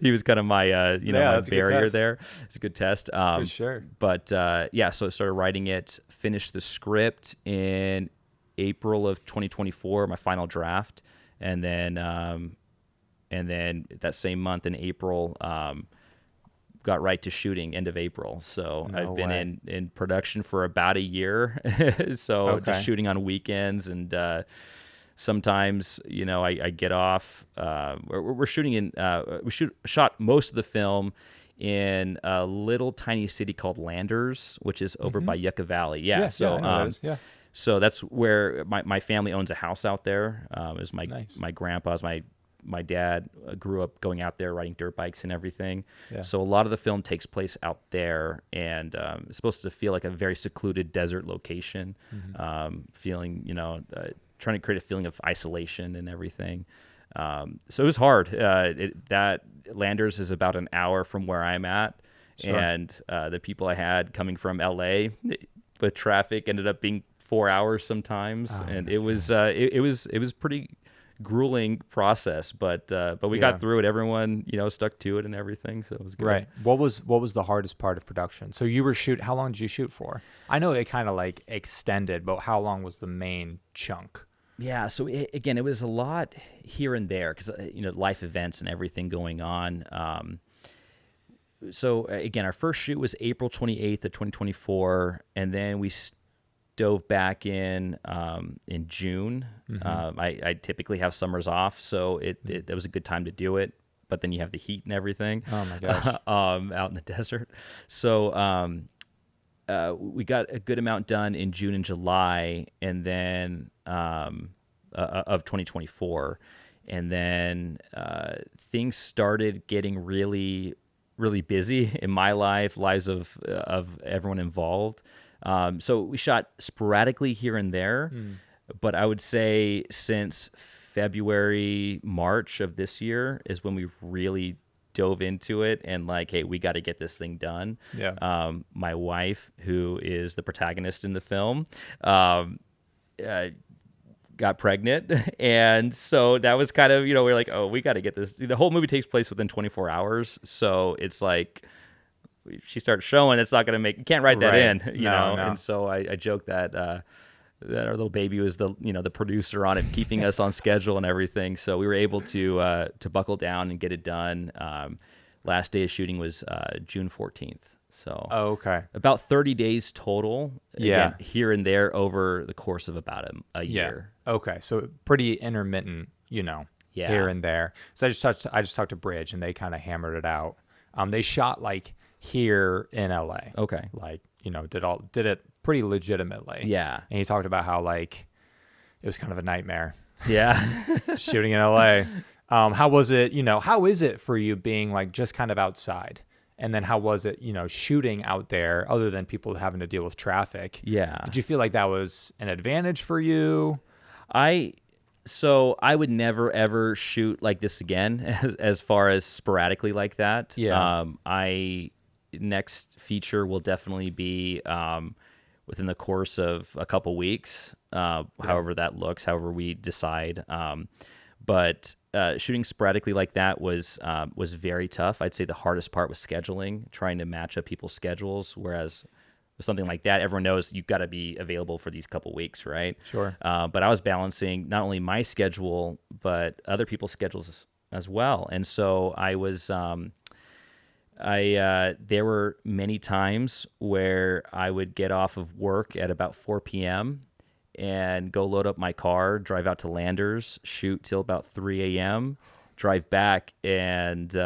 Speaker 2: he was kind of my my barrier there. It's a good test.
Speaker 1: For sure.
Speaker 2: But so I started writing it, finished the script in April of 2024, my final draft, and then that same month in April, got right to shooting end of April. So I've been in production for about a year. So just shooting on weekends, and sometimes I get off. We're shooting in shot most of the film in a little tiny city called Landers, which is over by Yucca Valley. I know that is. So that's where my family owns a house out there. It was my grandpa's. My dad grew up going out there riding dirt bikes and everything. Yeah. So a lot of the film takes place out there, and it's supposed to feel like a very secluded desert location, feeling, trying to create a feeling of isolation and everything. So it was hard. That Landers is about an hour from where I'm at. Sure. And the people I had coming from LA with traffic ended up being 4 hours sometimes. And it was pretty grueling process, but we got through it. Everyone, stuck to it and everything. So it was good.
Speaker 1: Right. What was the hardest part of production? So you were how long did you shoot for? I know it kind of like extended, but how long was the main chunk?
Speaker 2: Yeah. So it was a lot here and there because, life events and everything going on. So again, our first shoot was April 28th of 2024. And then we dove back in June. I typically have summers off, so it was a good time to do it. But then you have the heat and everything. Oh my gosh! Out in the desert. So we got a good amount done in June and July, and then of 2024, and then things started getting really, really busy in my lives of everyone involved. So we shot sporadically here and there, but I would say since February, March of this year is when we really dove into it and like, hey, we got to get this thing done. Yeah. My wife, who is the protagonist in the film, got pregnant. And so that was kind of, we're like, oh, we got to get this. The whole movie takes place within 24 hours. So it's like, she starts showing, it's not going to make, you can't write that in, No. And so I joke that our little baby was the producer on it, keeping us on schedule and everything. So we were able to buckle down and get it done. Last day of shooting was June 14th. So about 30 days total. Again, here and there over the course of about a year.
Speaker 1: Okay. So pretty intermittent, here and there. So I just talked to Bridge, and they kind of hammered it out. They shot like here in LA. Okay. Like, did it pretty legitimately. Yeah. And he talked about how like it was kind of a nightmare
Speaker 2: Yeah.
Speaker 1: shooting in LA. How was it, how is it for you being like just kind of outside? And then how was it, shooting out there other than people having to deal with traffic?
Speaker 2: Yeah.
Speaker 1: Did you feel like that was an advantage for you?
Speaker 2: So I would never ever shoot like this again, as far as sporadically like that.
Speaker 1: Yeah.
Speaker 2: I next feature will definitely be within the course of a couple weeks, however that looks, however we decide. But shooting sporadically like that was very tough. I'd say the hardest part was scheduling, trying to match up people's schedules. Whereas with something like that, everyone knows you've got to be available for these couple weeks, right?
Speaker 1: Sure.
Speaker 2: But I was balancing not only my schedule but other people's schedules as well, and so I was. There were many times where I would get off of work at about 4 p.m. and go load up my car, drive out to Landers, shoot till about 3 a.m., drive back, and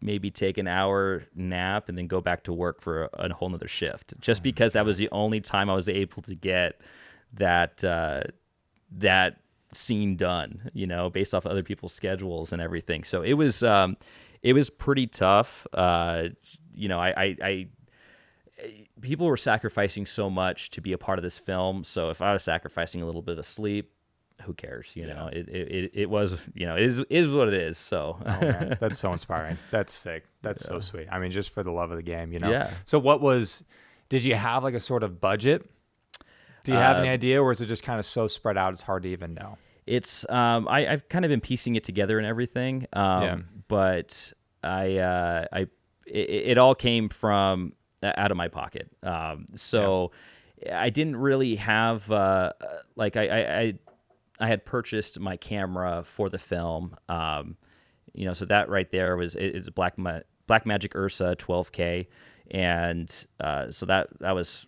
Speaker 2: maybe take an hour nap, and then go back to work for a whole nother shift, just because that was the only time I was able to get that scene done, based off other people's schedules and everything. So it was pretty tough. People were sacrificing so much to be a part of this film. So if I was sacrificing a little bit of sleep, who cares? It was, it is what it is. So
Speaker 1: Oh, man. That's so inspiring. That's sick. That's so sweet. I mean, just for the love of the game,
Speaker 2: Yeah.
Speaker 1: So did you have like a sort of budget? Do you have any idea, or is it just kind of so spread out it's hard to even know?
Speaker 2: It's I've kind of been piecing it together and everything. But it all came from out of my pocket. So I didn't really have I had purchased my camera for the film. So that right there it's a Blackmagic Ursa 12K, and so that was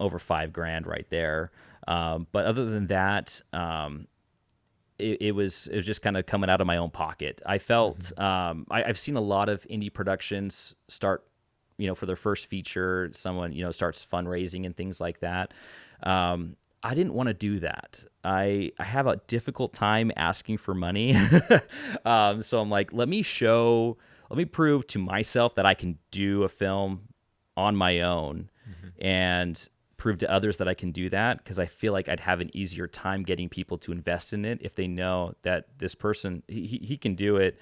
Speaker 2: over $5,000 right there. But other than that, it was just kind of coming out of my own pocket. I felt I've seen a lot of indie productions start, for their first feature, someone starts fundraising and things like that. I didn't want to do that. I have a difficult time asking for money. So I'm like, let me prove to myself that I can do a film on my own, and prove to others that I can do that, because I feel like I'd have an easier time getting people to invest in it if they know that this person, he can do it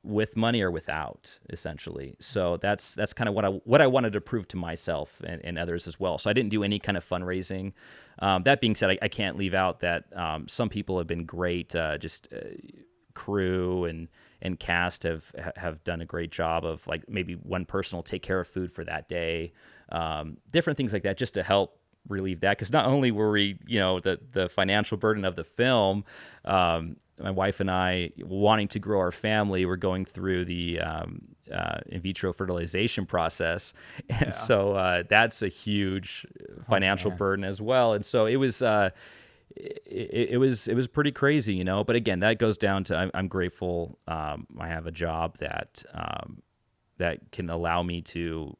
Speaker 2: with money or without, essentially. So that's kind of what I wanted to prove to myself and others as well. So I didn't do any kind of fundraising. That being said, I can't leave out that some people have been great. Crew and cast have done a great job of, like, maybe one person will take care of food for that day, different things like that, just to help relieve that. Because not only were we, the financial burden of the film, my wife and I, wanting to grow our family, we're going through the in vitro fertilization process, and so that's a huge financial burden as well. And so it was it was pretty crazy, But again, that goes down to I'm grateful I have a job that can allow me to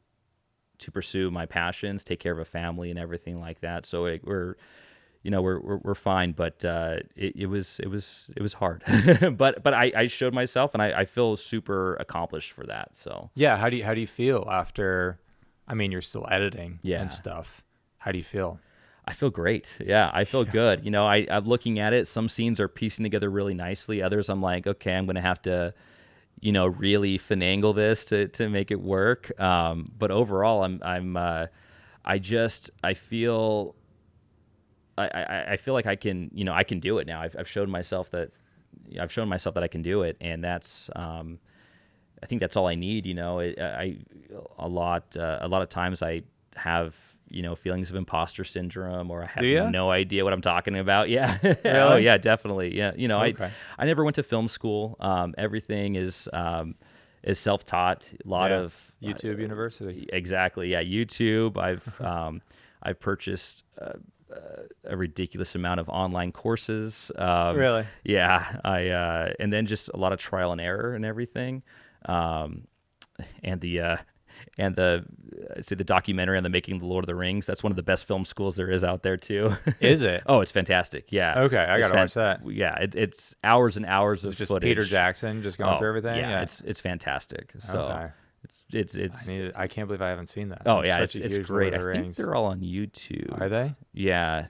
Speaker 2: pursue my passions, take care of a family, and everything like that. So we're fine, but it was hard. but I showed myself, and I feel super accomplished for that. So
Speaker 1: yeah, how do you feel after? I mean, you're still editing and stuff. How do you feel?
Speaker 2: I feel great. Yeah, I feel good. I'm looking at it. Some scenes are piecing together really nicely. Others, I'm like, okay, I'm going to have to, really finagle this to make it work. But overall, I feel like I can do it now. I've shown myself that I can do it, and that's I think that's all I need. A lot of times I have feelings of imposter syndrome, or I have no idea what I'm talking about. Yeah.
Speaker 1: Really?
Speaker 2: Oh yeah, definitely. Yeah.
Speaker 1: Okay.
Speaker 2: I never went to film school. Everything is self-taught. A lot of
Speaker 1: YouTube University.
Speaker 2: Exactly. Yeah. YouTube. I've purchased a ridiculous amount of online courses.
Speaker 1: Really?
Speaker 2: Yeah. And then just a lot of trial and error and everything. And and the documentary on the making of the Lord of the Rings. That's one of the best film schools there is out there too.
Speaker 1: Is it?
Speaker 2: Oh, it's fantastic. Yeah.
Speaker 1: Okay, I gotta watch that.
Speaker 2: Yeah, it's hours and hours of
Speaker 1: It's just
Speaker 2: footage.
Speaker 1: Peter Jackson just going through everything.
Speaker 2: Yeah, it's fantastic. So
Speaker 1: Okay.
Speaker 2: it's
Speaker 1: I can't believe I haven't seen that.
Speaker 2: oh
Speaker 1: I'm
Speaker 2: yeah,
Speaker 1: such a
Speaker 2: it's
Speaker 1: huge
Speaker 2: great.
Speaker 1: Lord of the
Speaker 2: I think
Speaker 1: Rings.
Speaker 2: they're all on YouTube.
Speaker 1: Are they?
Speaker 2: Yeah,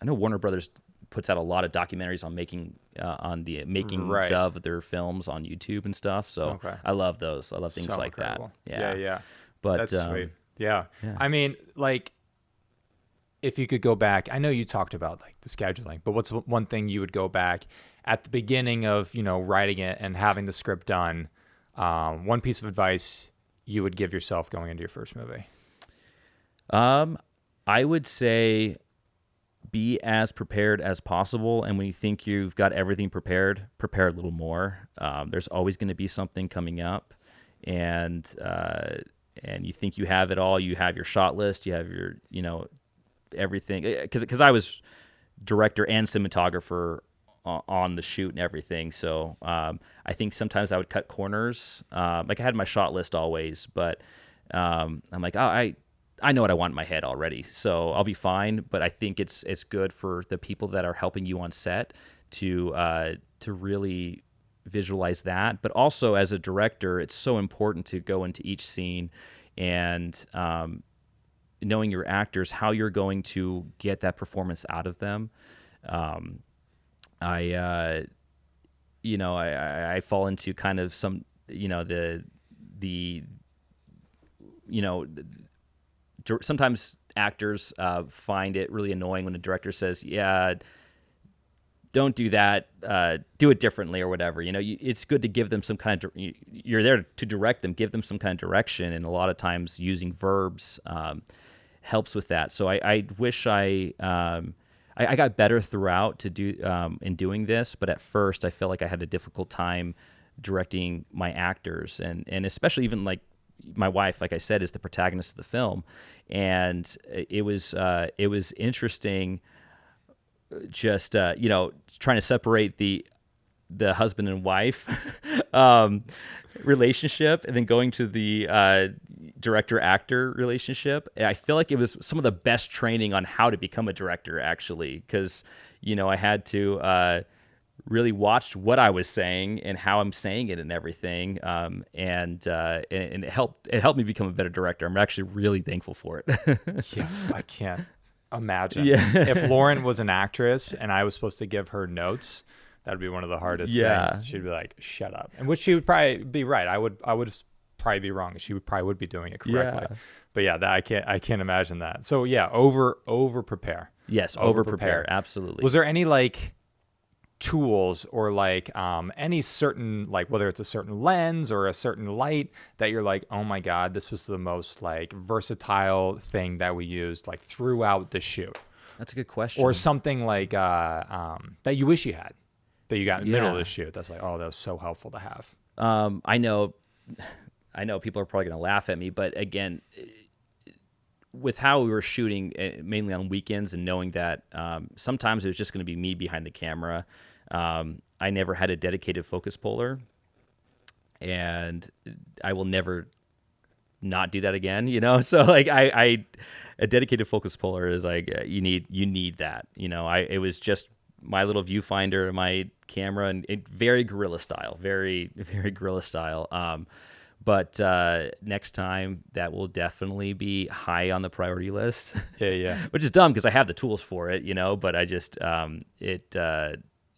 Speaker 2: I know Warner Brothers puts out a lot of documentaries on making
Speaker 1: Right.
Speaker 2: of their films on YouTube and stuff. So
Speaker 1: Okay.
Speaker 2: I love those. I love things
Speaker 1: So
Speaker 2: like
Speaker 1: incredible.
Speaker 2: that.
Speaker 1: Yeah.
Speaker 2: But
Speaker 1: That's sweet. Yeah.
Speaker 2: yeah.
Speaker 1: I mean, like, if you could go back, I know you talked about like the scheduling, but what's one thing you would go back at the beginning of, writing it and having the script done? One piece of advice you would give yourself going into your first movie?
Speaker 2: I would say be as prepared as possible. And when you think you've got everything prepared, prepare a little more. There's always going to be something coming up, and you think you have it all. You have your shot list. You have your, everything. Because I was director and cinematographer on the shoot and everything. So I think sometimes I would cut corners. Like I had my shot list always, but I'm like, oh, I know what I want in my head already, so I'll be fine. But I think it's good for the people that are helping you on set to really visualize that. But also as a director, it's so important to go into each scene and knowing your actors, how you're going to get that performance out of them. I fall into kind of some, sometimes actors find it really annoying when the director says, yeah, don't do that, do it differently or whatever. It's good to give them some kind of, you're there to direct them, give them some kind of direction. And a lot of times using verbs helps with that. So I wish I got better throughout to do in doing this, but at first I felt like I had a difficult time directing my actors, and especially even like my wife, like I said, is the protagonist of the film, and it was interesting, just trying to separate the husband and wife relationship, and then going to the director-actor relationship. And I feel like it was some of the best training on how to become a director, actually, because I had to really watch what I was saying and how I'm saying it and everything, and it helped me become a better director. I'm actually really thankful for it.
Speaker 1: Yeah, I can't imagine.
Speaker 2: Yeah.
Speaker 1: If Lauren was an actress and I was supposed to give her notes, that'd be one of the hardest things. She'd be like, "Shut up," and which she would probably be right. I would probably be wrong. She would be doing it correctly.
Speaker 2: Yeah.
Speaker 1: But yeah, I can't imagine that. So yeah, over prepare.
Speaker 2: Yes, over prepare. Absolutely.
Speaker 1: Was there any like tools or like any certain, like whether it's a certain lens or a certain light that you're like, oh my God, this was the most like versatile thing that we used like throughout the shoot?
Speaker 2: That's a good question.
Speaker 1: Or something like that you wish you had, that you got in the middle of
Speaker 2: Yeah.
Speaker 1: the shoot. That's like, oh, that was so helpful to have.
Speaker 2: I know people are probably going to laugh at me, but again, with how we were shooting mainly on weekends and knowing that sometimes it was just going to be me behind the camera, I never had a dedicated focus puller, and I will never not do that again, So like a dedicated focus puller is like you need that, it was just my little viewfinder, my camera, and very guerrilla style, very very guerrilla style. But next time that will definitely be high on the priority list.
Speaker 1: Yeah.
Speaker 2: Which is dumb because I have the tools for it, but I just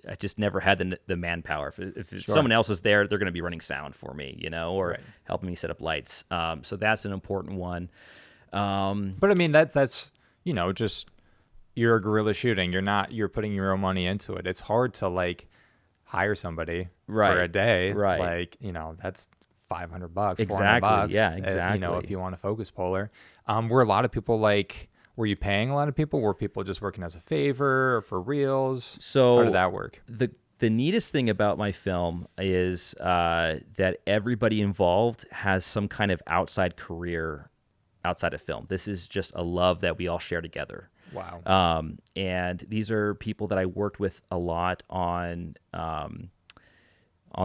Speaker 2: I just never had the manpower. If someone else is there, they're going to be running sound for me, or helping me set up lights. So that's an important one.
Speaker 1: But I mean, that's just, you're a guerrilla shooting. You're putting your own money into it. It's hard to like hire somebody for a day.
Speaker 2: Right.
Speaker 1: Like, that's $500,
Speaker 2: Exactly.
Speaker 1: $400.
Speaker 2: Yeah, exactly.
Speaker 1: If you want a focus puller. Were a lot of people like, were you paying a lot of people? Were people just working as a favor or for reels?
Speaker 2: So
Speaker 1: how did that work?
Speaker 2: The neatest thing about my film is that everybody involved has some kind of outside career outside of film. This is just a love that we all share together.
Speaker 1: Wow.
Speaker 2: And these are people that I worked with a lot on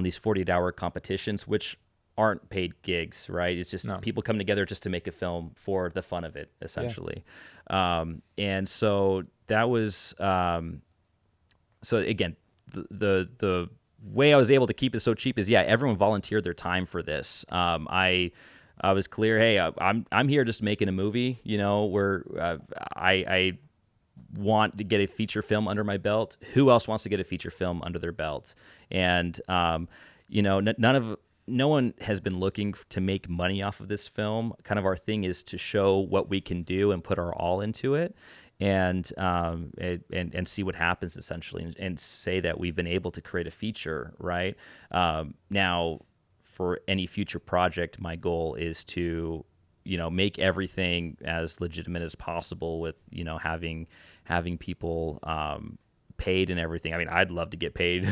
Speaker 2: these 48-hour competitions, which aren't paid gigs, right? It's just
Speaker 1: No.
Speaker 2: people come together just to make a film for the fun of it, essentially.
Speaker 1: Yeah.
Speaker 2: And so that was, so again, the way I was able to keep it so cheap is, everyone volunteered their time for this. I was clear, hey, I'm here just making a movie, where I want to get a feature film under my belt. Who else wants to get a feature film under their belt? And no one has been looking to make money off of this film. Kind of our thing is to show what we can do and put our all into it, and see what happens, essentially, and say that we've been able to create a feature, right? Now, for any future project, my goal is to, make everything as legitimate as possible with, having people paid and everything. I mean, I'd love to get paid,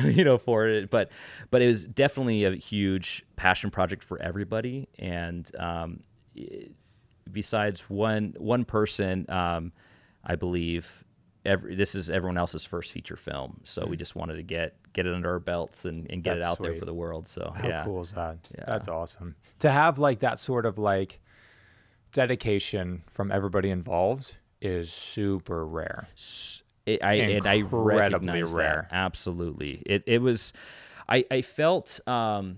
Speaker 2: for it, but it was definitely a huge passion project for everybody. And besides one person, I believe this is everyone else's first feature film, so we just wanted to get it under our belts and get
Speaker 1: That's
Speaker 2: it out
Speaker 1: sweet.
Speaker 2: there for the world. So
Speaker 1: How cool is that?
Speaker 2: Yeah.
Speaker 1: That's awesome. To have like that sort of like dedication from everybody involved is super rare.
Speaker 2: I recognize
Speaker 1: rare.
Speaker 2: that. Absolutely. It was, I felt, I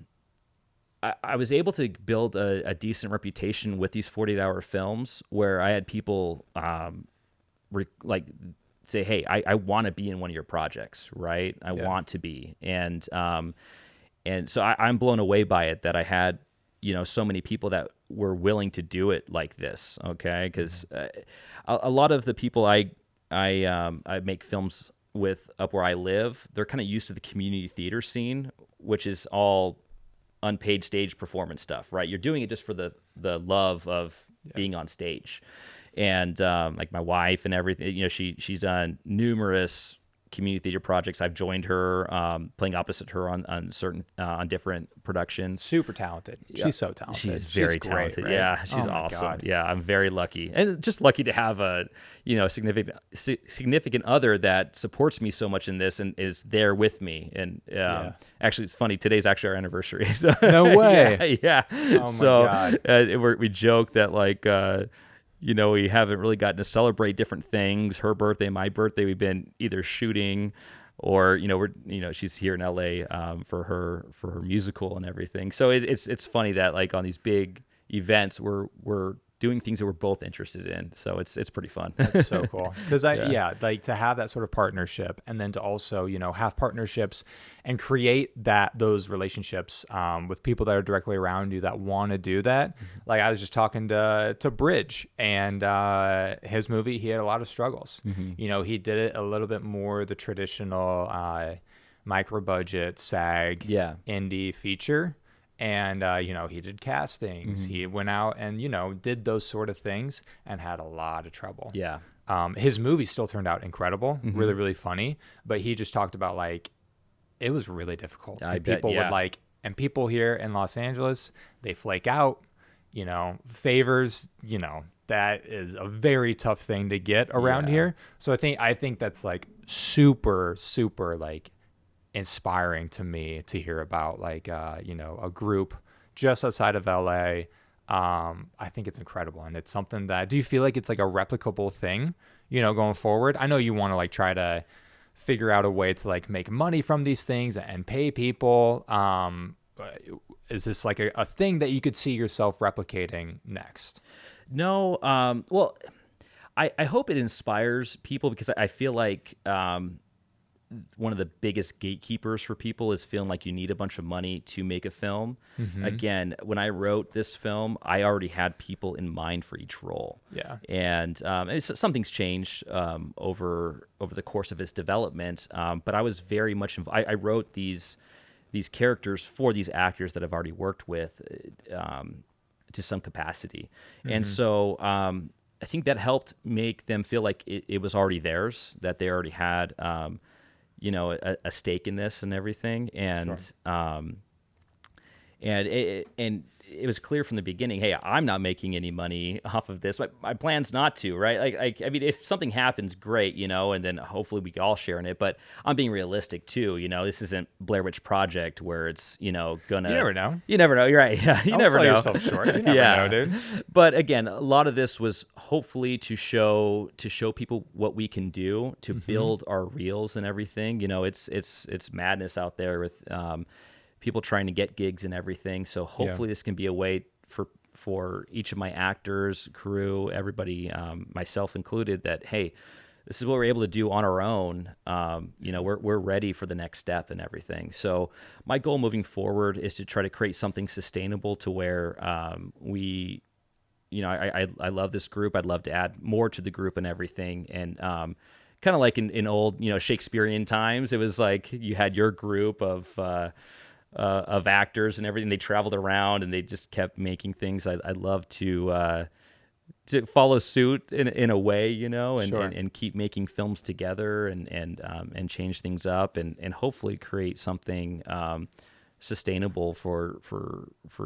Speaker 2: was able to build a decent reputation with these 48-hour films, where I had people say, hey, I want to be in one of your projects, right? I want to be. And so I'm blown away by it that I had, so many people that were willing to do it like this. Okay. Cause a lot of the people I make films with up where I live, they're kind of used to the community theater scene, which is all unpaid stage performance stuff, right? You're doing it just for the love of being on stage. And like my wife and everything, she's done numerous community theater projects. I've joined her, playing opposite her on certain on different productions.
Speaker 1: Super talented.
Speaker 2: Yeah.
Speaker 1: She's so talented.
Speaker 2: She's very
Speaker 1: great,
Speaker 2: talented.
Speaker 1: right?
Speaker 2: Yeah, she's awesome. God. Yeah, I'm very lucky, and just lucky to have a significant other that supports me so much in this and is there with me. And actually, it's funny. Today's actually our anniversary. So,
Speaker 1: no way.
Speaker 2: Yeah.
Speaker 1: Oh my
Speaker 2: God. We joke that like. We haven't really gotten to celebrate different things. Her birthday, my birthday, we've been either shooting or, she's here in LA for her musical and everything. So it's funny that like on these big events, we're doing things that we're both interested in. So it's pretty fun.
Speaker 1: That's so cool. Because like to have that sort of partnership, and then to also, have partnerships and create those relationships with people that are directly around you that want to do that. Mm-hmm. Like I was just talking to Bridge, and his movie, he had a lot of struggles. Mm-hmm. He did it a little bit more the traditional micro budget SAG indie feature. And, he did castings. Mm-hmm. He went out and, did those sort of things and had a lot of trouble.
Speaker 2: Yeah.
Speaker 1: His movie still turned out incredible,
Speaker 2: mm-hmm.
Speaker 1: really, really funny. But he just talked about, like, it was really difficult.
Speaker 2: I
Speaker 1: and
Speaker 2: bet,
Speaker 1: people would, like, and people here in Los Angeles, they flake out, favors, that is a very tough thing to get around here. So I think that's, like, super, super, like, inspiring to me to hear about, like a group just outside of LA. I think it's incredible, and it's something that, do you feel like it's like a replicable thing going forward? I know you want to like try to figure out a way to like make money from these things and pay people. Is this like a thing that you could see yourself replicating next?
Speaker 2: No. Well, I hope it inspires people, because I feel like one of the biggest gatekeepers for people is feeling like you need a bunch of money to make a film. Mm-hmm. Again, when I wrote this film, I already had people in mind for each role. Yeah. And something's changed over the course of its development. But I was very much involved. I wrote these characters for these actors that I've already worked with to some capacity. Mm-hmm. And so I think that helped make them feel like it was already theirs, that they already had a stake in this and everything. And And it was clear from the beginning, hey, I'm not making any money off of this. My plan's not to, right? I mean, if something happens, great, and then hopefully we can all share in it. But I'm being realistic too. This isn't Blair Witch Project where it's, gonna.
Speaker 1: You never know.
Speaker 2: You never know. You're right. Yeah, you
Speaker 1: Don't
Speaker 2: never
Speaker 1: sell
Speaker 2: know.
Speaker 1: yourself short. You never know, dude.
Speaker 2: But again, a lot of this was hopefully to show people what we can do to build our reels and everything. It's madness out there with people trying to get gigs and everything. So hopefully this can be a way for each of my actors, crew, everybody, myself included, that, hey, this is what we're able to do on our own. We're ready for the next step and everything. So my goal moving forward is to try to create something sustainable to where I love this group. I'd love to add more to the group and everything. And kind of like in old, Shakespearean times, it was like you had your group of actors and everything. They traveled around and they just kept making things. I'd love to follow suit in a way, and keep making films together and change things up and hopefully create something sustainable for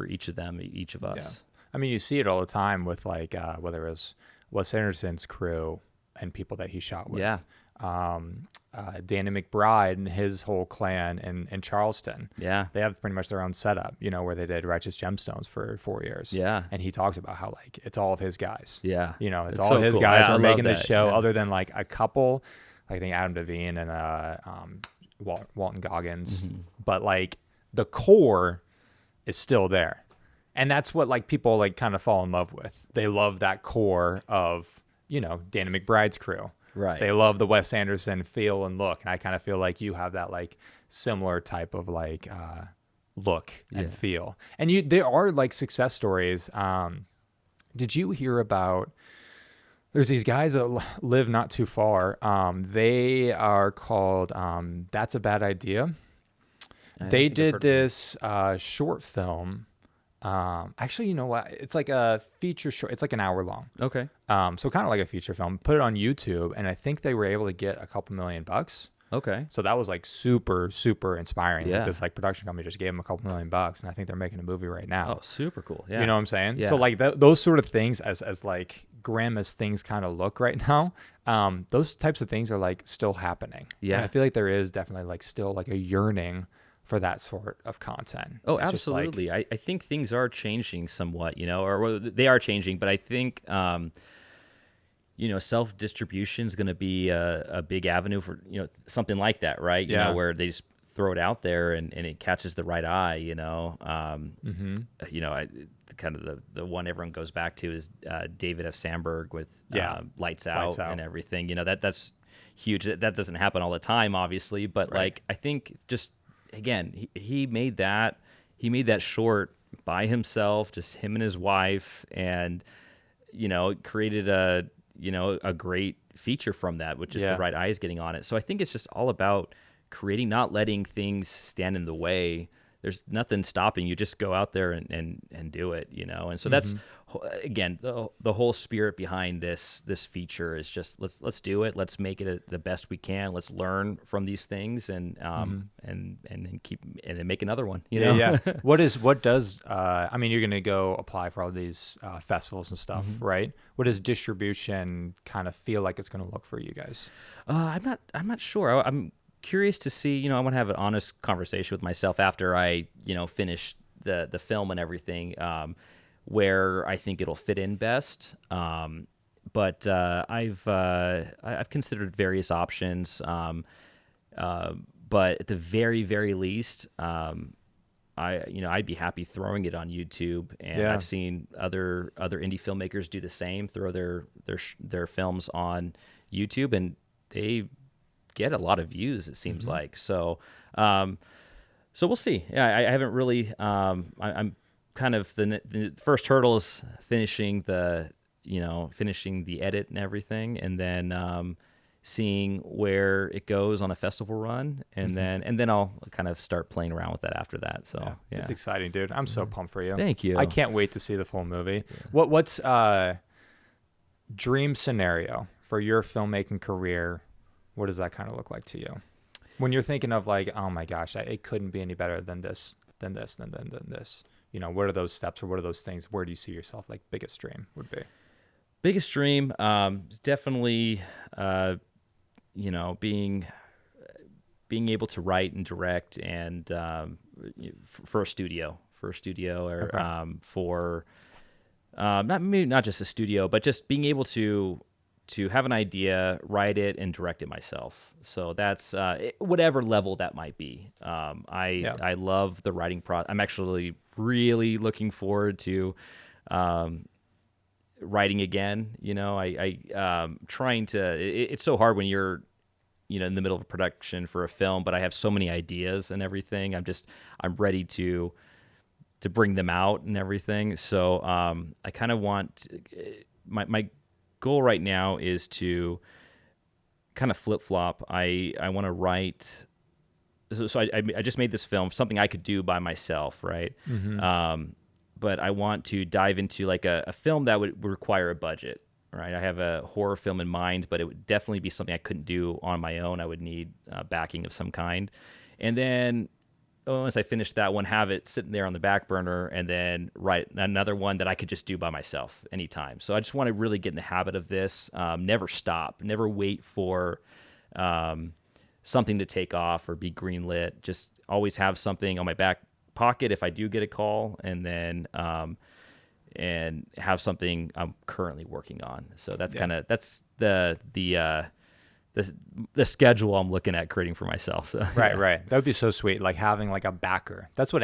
Speaker 2: each of them, each of us.
Speaker 1: Yeah. I mean, you see it all the time with like whether it was Wes Anderson's crew and people that he shot with.
Speaker 2: Yeah.
Speaker 1: Danny McBride and his whole clan in Charleston.
Speaker 2: Yeah.
Speaker 1: They have pretty much their own setup, where they did Righteous Gemstones for 4 years.
Speaker 2: Yeah.
Speaker 1: And he talks about how like it's all of his guys.
Speaker 2: Yeah.
Speaker 1: It's
Speaker 2: It's
Speaker 1: all
Speaker 2: so
Speaker 1: his
Speaker 2: cool.
Speaker 1: guys
Speaker 2: Yeah,
Speaker 1: who
Speaker 2: I
Speaker 1: are
Speaker 2: love
Speaker 1: making the
Speaker 2: that.
Speaker 1: show,
Speaker 2: Yeah.
Speaker 1: other than like a couple, I think Adam Devine and Walton Goggins.
Speaker 2: Mm-hmm.
Speaker 1: But like the core is still there. And that's what like people like kind of fall in love with. They love that core of, Danny McBride's crew.
Speaker 2: Right.
Speaker 1: They love the Wes Anderson feel and look. And I kind of feel like you have that like similar type of like look and feel. And there are like success stories. Did you hear about, there's these guys that live not too far. They are called That's a Bad Idea. They did this short film. Actually, you know what? It's like a feature short. It's like an hour long.
Speaker 2: Okay.
Speaker 1: So kind of like a feature film. Put it on YouTube, and I think they were able to get a couple $1 million.
Speaker 2: Okay.
Speaker 1: So that was like super, super inspiring.
Speaker 2: Yeah.
Speaker 1: Like this like production company just gave them a couple $1 million, and I think they're making a movie right now.
Speaker 2: Oh, super cool. Yeah.
Speaker 1: You know what I'm saying?
Speaker 2: Yeah.
Speaker 1: So like those sort of things, as like grim as things kind of look right now, those types of things are like still happening.
Speaker 2: Yeah.
Speaker 1: And I feel like there is definitely like still like a yearning for that sort of content.
Speaker 2: Oh,
Speaker 1: It's just like-
Speaker 2: absolutely. I think things are changing somewhat, or they are changing, but I think, self-distribution is going to be a big avenue for, something like that, right? Where they just throw it out there and it catches the right eye, kind of the one everyone goes back to is David F. Sandberg with Lights Out and everything. That's huge. That doesn't happen all the time, obviously, but like I think just again he made that short by himself, just him and his wife, and created a great feature from that, which is The Right Eyes getting on it. So I think it's just all about creating, not letting things stand in the way. There's nothing stopping you. Just go out there and do it, and so that's again the whole spirit behind this feature is just let's do it. Let's make it the best we can. Let's learn from these things and then make another one.
Speaker 1: Yeah. What does I mean, you're gonna go apply for all these festivals and stuff, right? What does distribution kind of feel like it's gonna look for you guys?
Speaker 2: I'm not sure. I'm curious to see, I want to have an honest conversation with myself after I, finish the film and everything, where I think it'll fit in best. But I've considered various options. But at the very, very least, I'd be happy throwing it on YouTube, and I've seen other indie filmmakers do the same, throw their films on YouTube, and they get a lot of views, it seems like. So we'll see. Yeah, I haven't really. I'm kind of the first hurdle is finishing the edit and everything, and then seeing where it goes on a festival run, and then I'll kind of start playing around with that after that. So yeah.
Speaker 1: It's exciting, dude. I'm so pumped for you.
Speaker 2: Thank you.
Speaker 1: I can't wait to see the full movie. What's dream scenario for your filmmaking career? What does that kind of look like to you when you're thinking of like, oh my gosh, it couldn't be any better than this, than this? what are those steps or what are those things? Where do you see yourself, like biggest dream would be?
Speaker 2: Biggest dream is definitely, being able to write and direct and for a studio, or
Speaker 1: Okay.
Speaker 2: for not just a studio, but just being able to have an idea, write it, and direct it myself. So that's whatever level that might be.
Speaker 1: Yeah.
Speaker 2: I love the writing process. I'm actually really looking forward to writing again. Trying to. It's so hard when you're in the middle of a production for a film, but I have so many ideas and everything. I'm ready to bring them out and everything. So I kind of want my goal right now is to kind of flip flop. I want to write. So I just made this film, something I could do by myself, right? But I want to dive into like a film that would require a budget, right? I have a horror film in mind, but it would definitely be something I couldn't do on my own. I would need backing of some kind. And then once I finish that one, have it sitting there on the back burner, and then write another one that I could just do by myself anytime. So I just want to really get in the habit of this. Never stop, never wait for something to take off or be greenlit. Just always have something on my back pocket if I do get a call, and then and have something I'm currently working on. So that's that's the schedule I'm looking at creating for myself. So,
Speaker 1: Right,
Speaker 2: yeah.
Speaker 1: right. That would be so sweet. Like having like a backer. That's what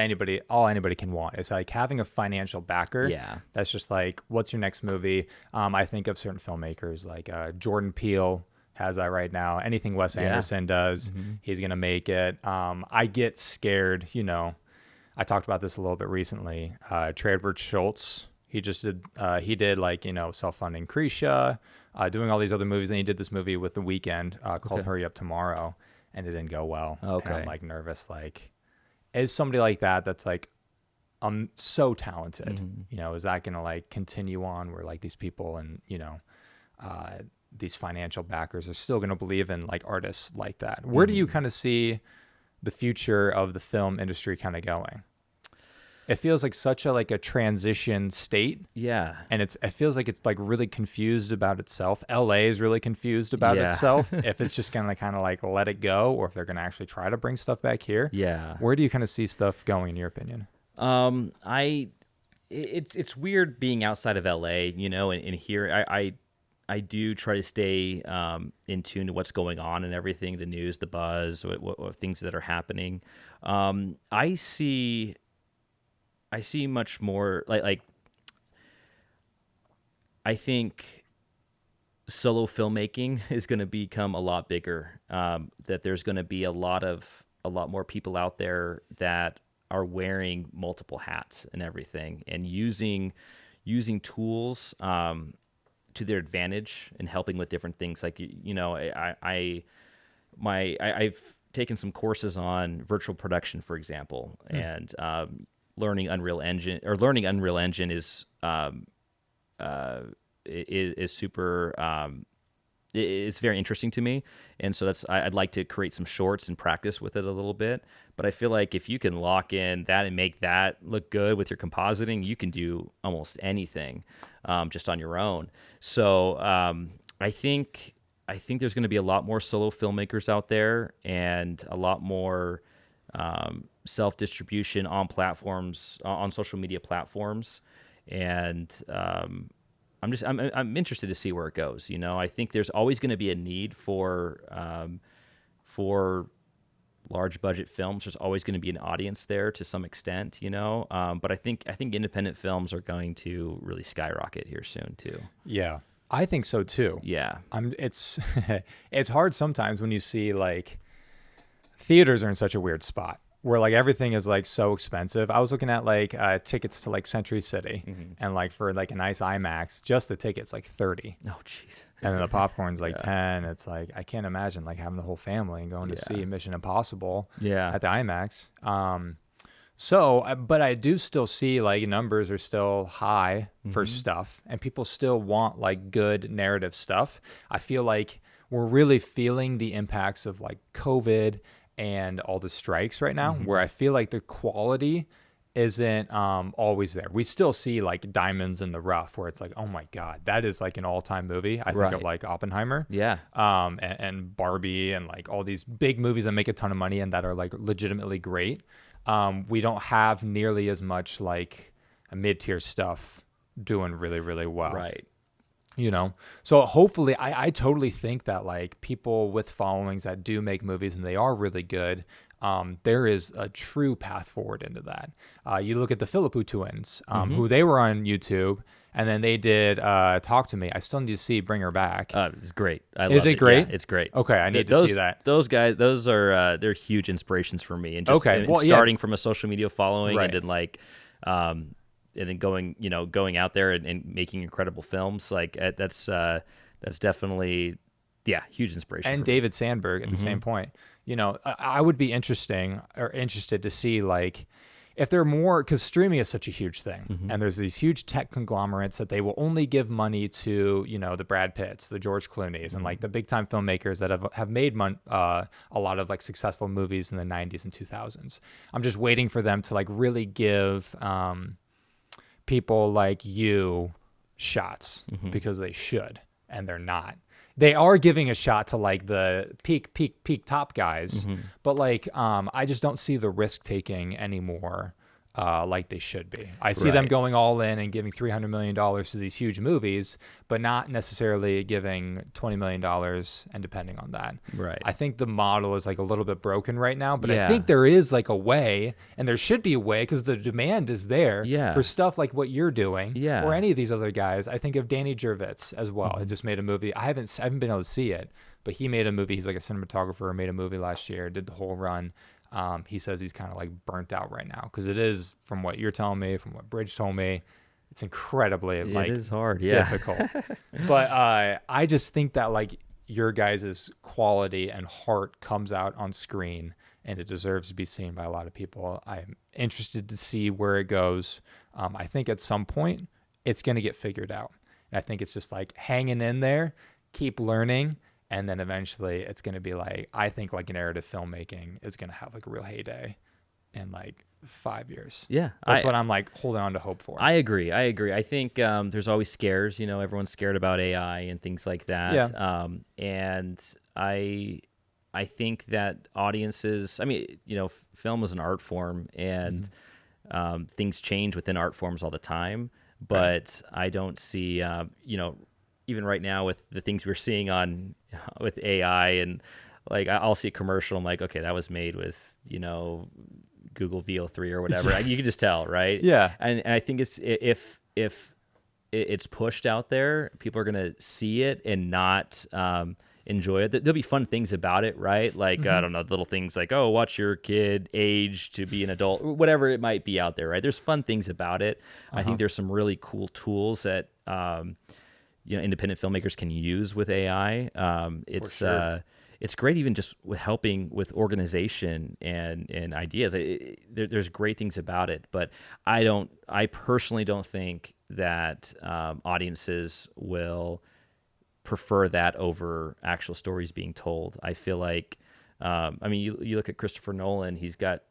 Speaker 1: all anybody can want is like having a financial backer.
Speaker 2: Yeah.
Speaker 1: That's just like, what's your next movie? I think of certain filmmakers like Jordan Peele has that right now. Anything Wes
Speaker 2: Yeah.
Speaker 1: Anderson does, he's going to make it. I get scared, I talked about this a little bit recently. Trey Edward Schultz, he did like, self-funding Krisha, doing all these other movies. And he did this movie with The Weeknd called Hurry Up Tomorrow, and it didn't go well.
Speaker 2: Okay.
Speaker 1: And I'm like nervous, like, is somebody like that that's like, I'm so talented, is that going to like continue on where like these people and, these financial backers are still going to believe in like artists like that? Where do you kind of see the future of the film industry kind of going? It feels like such a like a transition state,
Speaker 2: Yeah.
Speaker 1: and it feels like it's like really confused about itself. LA is really confused about
Speaker 2: Yeah.
Speaker 1: itself. If it's just gonna kind of like let it go, or if they're gonna actually try to bring stuff back here.
Speaker 2: Yeah.
Speaker 1: Where do you kind of see stuff going in your opinion?
Speaker 2: It's weird being outside of LA, and here I do try to stay in tune to what's going on and everything, the news, the buzz, what things that are happening. I see much more like I think solo filmmaking is going to become a lot bigger. That there's going to be a lot more people out there that are wearing multiple hats and everything, and using tools to their advantage and helping with different things. Like I've taken some courses on virtual production, for example, and learning Unreal Engine is super. It's very interesting to me, and so I'd like to create some shorts and practice with it a little bit. But I feel like if you can lock in that and make that look good with your compositing, you can do almost anything just on your own. So I think there's going to be a lot more solo filmmakers out there, and a lot more self-distribution on platforms, on social media platforms, and I'm interested to see where it goes. I think there's always going to be a need for large budget films. There's always going to be an audience there to some extent, but I think independent films are going to really skyrocket here soon too.
Speaker 1: Yeah, I think so too.
Speaker 2: Yeah.
Speaker 1: It's it's hard sometimes when you see like theaters are in such a weird spot where like everything is like so expensive. I was looking at like tickets to like Century City, and like for like a nice IMAX, just the ticket's like 30.
Speaker 2: Oh, jeez.
Speaker 1: And then the popcorn's like 10. It's like, I can't imagine like having the whole family and going to see Mission Impossible at the IMAX. But I do still see like numbers are still high for stuff, and people still want like good narrative stuff. I feel like we're really feeling the impacts of like COVID and all the strikes right now, where I feel like the quality isn't always there. We still see like diamonds in the rough where it's like, oh my God, that is like an all-time movie. I think of like Oppenheimer, and Barbie, and like all these big movies that make a ton of money and that are like legitimately great. We don't have nearly as much like a mid-tier stuff doing really, really well.
Speaker 2: Right.
Speaker 1: You know, so hopefully I totally think that like people with followings that do make movies and they are really good, there is a true path forward into that. You look at the Philippou twins, who they were on YouTube, and then they did Talk to Me. I still need to see Bring Her Back.
Speaker 2: It's great.
Speaker 1: Is it great?
Speaker 2: Yeah, it's great.
Speaker 1: Okay, I need to see that.
Speaker 2: Those guys, those are they're huge inspirations for me. And just starting from a social media following, and then like and then going out there and making incredible films, like that's definitely huge inspiration.
Speaker 1: And David Sandberg at the same point. You know, I would be interested to see like if there are more, because streaming is such a huge thing, and there's these huge tech conglomerates that they will only give money to, you know, the Brad Pitts, the George Clooney's, and like the big time filmmakers that have made a lot of like successful movies in the 90s and 2000s. I'm just waiting for them to like really give people like you shots, because they should, and they're not. They are giving a shot to like the peak top guys, but like I just don't see the risk taking anymore like they should be. I see them going all in and giving $300 million to these huge movies, but not necessarily giving $20 million and depending on that.
Speaker 2: Right.
Speaker 1: I think the model is like a little bit broken right now, but I think there is like a way, and there should be a way because the demand is there for stuff like what you're doing or any of these other guys. I think of Danny Gervitz as well. He just made a movie. I haven't been able to see it, but he made a movie. He's like a cinematographer, made a movie last year, did the whole run. He says he's kind of like burnt out right now because it is, from what you're telling me, from what Bridge told me, it's incredibly like
Speaker 2: it is hard,
Speaker 1: difficult. But I just think that like your guys' quality and heart comes out on screen, and it deserves to be seen by a lot of people. I'm interested to see where it goes. I think at some point it's going to get figured out. And I think it's just like hanging in there, keep learning. And then eventually it's going to be like, I think like narrative filmmaking is going to have like a real heyday in like 5 years.
Speaker 2: Yeah.
Speaker 1: That's what I'm like holding on to hope for.
Speaker 2: I agree. I think there's always scares, you know, everyone's scared about AI and things like that.
Speaker 1: Yeah.
Speaker 2: And I think that audiences, I mean, you know, film is an art form, and things change within art forms all the time. But I don't see, you know, even right now with the things we're seeing with AI, and like I'll see a commercial, I'm like, okay, that was made with, you know, Google VO3 or whatever. You can just tell, right?
Speaker 1: Yeah.
Speaker 2: And I think it's if it's pushed out there, people are gonna see it and not enjoy it. There'll be fun things about it, right? Like I don't know, little things like, oh, watch your kid age to be an adult, whatever it might be out there, right? There's fun things about it. I think there's some really cool tools that you know, independent filmmakers can use with AI. It's great, even just with helping with organization and ideas. There's great things about it, but I personally don't think that audiences will prefer that over actual stories being told. I feel like, I mean, you look at Christopher Nolan, he's got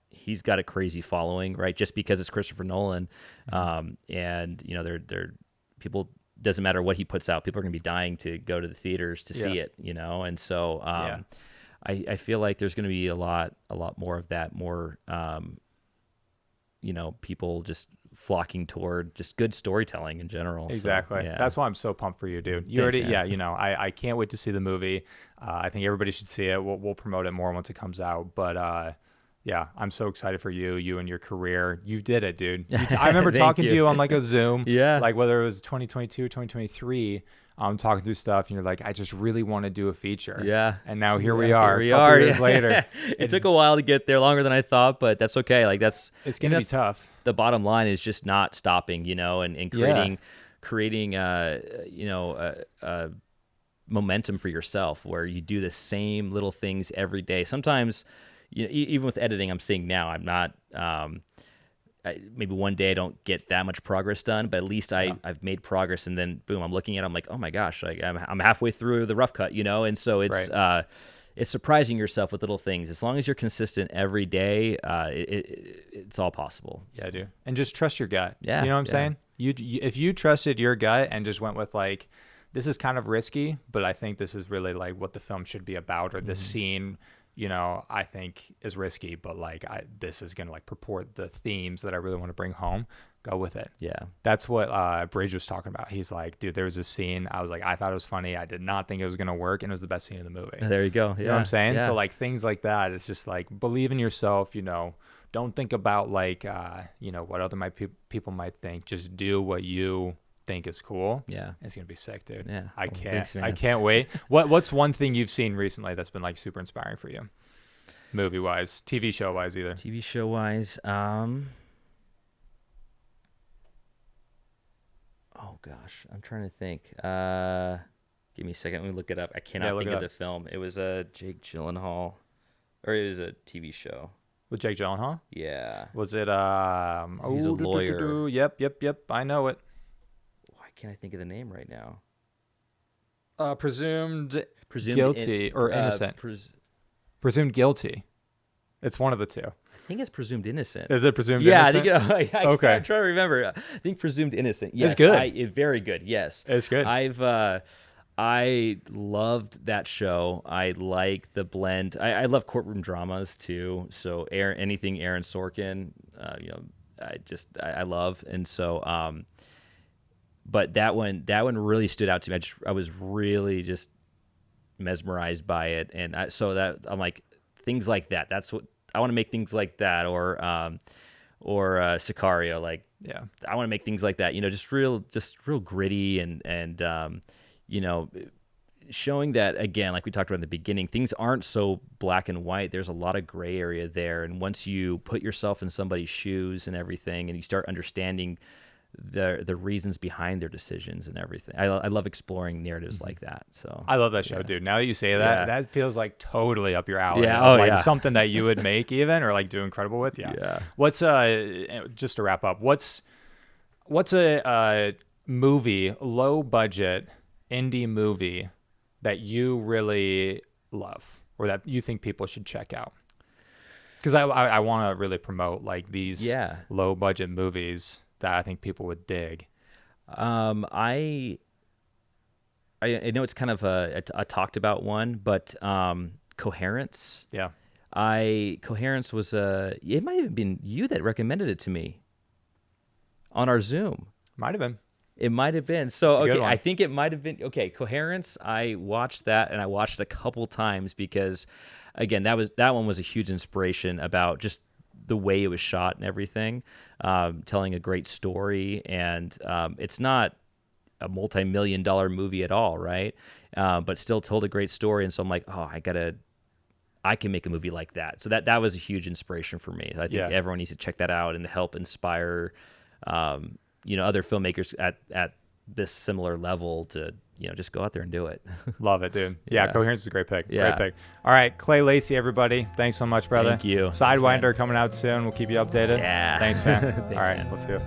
Speaker 2: a crazy following, right? Just because it's Christopher Nolan, and you know, they're people. Doesn't matter what he puts out, people are going to be dying to go to the theaters to see it, you know? And so I feel like there's going to be a lot more of that, more, you know, people just flocking toward just good storytelling in general.
Speaker 1: Exactly.
Speaker 2: So,
Speaker 1: That's why I'm so pumped for you, dude. You know, I can't wait to see the movie. I think everybody should see it. We'll promote it more once it comes out. But yeah, I'm so excited for you and your career. You did it, dude. I remember talking to you on like a Zoom, like whether it was 2022 or 2023, talking through stuff, and you're like, I just really want to do a feature. Yeah. And now here we are. A couple years later.
Speaker 2: It took a while to get there, longer than I thought, but that's okay. Like it's
Speaker 1: going to be tough.
Speaker 2: The bottom line is just not stopping, you know, and creating you know, momentum for yourself where you do the same little things every day. Sometimes, you know, even with editing, I'm seeing now, I'm not, maybe one day I don't get that much progress done, but at least I've made progress, and then boom, I'm looking at it, I'm like, oh my gosh, I'm halfway through the rough cut, you know? And so it's, it's surprising yourself with little things. As long as you're consistent every day, it's all possible.
Speaker 1: Yeah, dude. And just trust your gut.
Speaker 2: Yeah,
Speaker 1: you know what I'm saying? You if you trusted your gut and just went with like, this is kind of risky, but I think this is really like what the film should be about, or this scene, you know, I think is risky, but like this is gonna like purport the themes that I really want to bring home. Go with it.
Speaker 2: Yeah.
Speaker 1: That's what Bridge was talking about. He's like, dude, there was this scene. I was like, I thought it was funny. I did not think it was gonna work, and it was the best scene in the movie.
Speaker 2: There you go. Yeah.
Speaker 1: You know what I'm saying?
Speaker 2: Yeah.
Speaker 1: So like things like that, it's just like believe in yourself. You know, don't think about like you know what other people might think. Just do what you think is cool.
Speaker 2: Yeah.
Speaker 1: It's gonna be sick, dude.
Speaker 2: Yeah.
Speaker 1: I
Speaker 2: Well,
Speaker 1: can't.
Speaker 2: thanks, man.
Speaker 1: I can't wait. What's one thing you've seen recently that's been like super inspiring for you, movie wise, TV show wise, either?
Speaker 2: TV show wise, oh gosh, I'm trying to think. Give me a second. Let me look it up. I cannot think of the film. It was a Jake Gyllenhaal, or it was a TV show.
Speaker 1: With Jake Gyllenhaal?
Speaker 2: Yeah.
Speaker 1: Was it
Speaker 2: He's a lawyer.
Speaker 1: Yep. I know it.
Speaker 2: Why can't I think of the name right now?
Speaker 1: Presumed guilty or innocent. Presumed guilty. It's one of the two.
Speaker 2: I think it's Presumed Innocent.
Speaker 1: Is it Presumed Innocent?
Speaker 2: Yeah, I think,
Speaker 1: okay.
Speaker 2: I'm trying to remember. I think Presumed Innocent. Yes,
Speaker 1: it's good.
Speaker 2: Very good. Yes,
Speaker 1: it's good.
Speaker 2: I loved that show. I like the blend. I love courtroom dramas too. So anything Aaron Sorkin, you know, I love. And so, but that one really stood out to me. I was really just mesmerized by it, and I'm like, things like that. That's what I want to make, things like that, or Sicario. Like,
Speaker 1: yeah,
Speaker 2: I want to make things like that. You know, just real gritty and you know, showing that, again, like we talked about in the beginning, things aren't so black and white. There's a lot of gray area there, and once you put yourself in somebody's shoes and everything, and you start understanding the reasons behind their decisions and everything. I love exploring narratives like that. So
Speaker 1: I love that show, dude. Now that you say that, that feels like totally up your alley.
Speaker 2: Yeah.
Speaker 1: Like something that you would make even, or like do incredible with. Yeah.
Speaker 2: Yeah.
Speaker 1: What's just to wrap up, what's a movie, low budget indie movie that you really love, or that you think people should check out? Because I want to really promote like these low budget movies that I think people would dig.
Speaker 2: I know it's kind of a talked about one, but Coherence.
Speaker 1: Yeah.
Speaker 2: Coherence was it might have been you that recommended it to me on our Zoom.
Speaker 1: Might have been.
Speaker 2: It might have been. So, okay,
Speaker 1: one.
Speaker 2: I think it might have been. Okay, Coherence, I watched that, and I watched it a couple times because, again, that one was a huge inspiration about just the way it was shot and everything, telling a great story. And it's not a multi-million-dollar movie at all, right? But still told a great story. And so I'm like, oh, I can make a movie like that. So that was a huge inspiration for me. I think everyone needs to check that out and help inspire other filmmakers at this similar level to, just go out there and do it.
Speaker 1: Love it, dude. Yeah, Coherence is a great pick. Yeah. Great pick. All right, Clay Lacey, everybody. Thanks so much, brother.
Speaker 2: Thank you.
Speaker 1: Sidewinder coming out soon. We'll keep you updated.
Speaker 2: Yeah.
Speaker 1: Thanks, man.
Speaker 2: Thanks,
Speaker 1: all right,
Speaker 2: man.
Speaker 1: let's do it.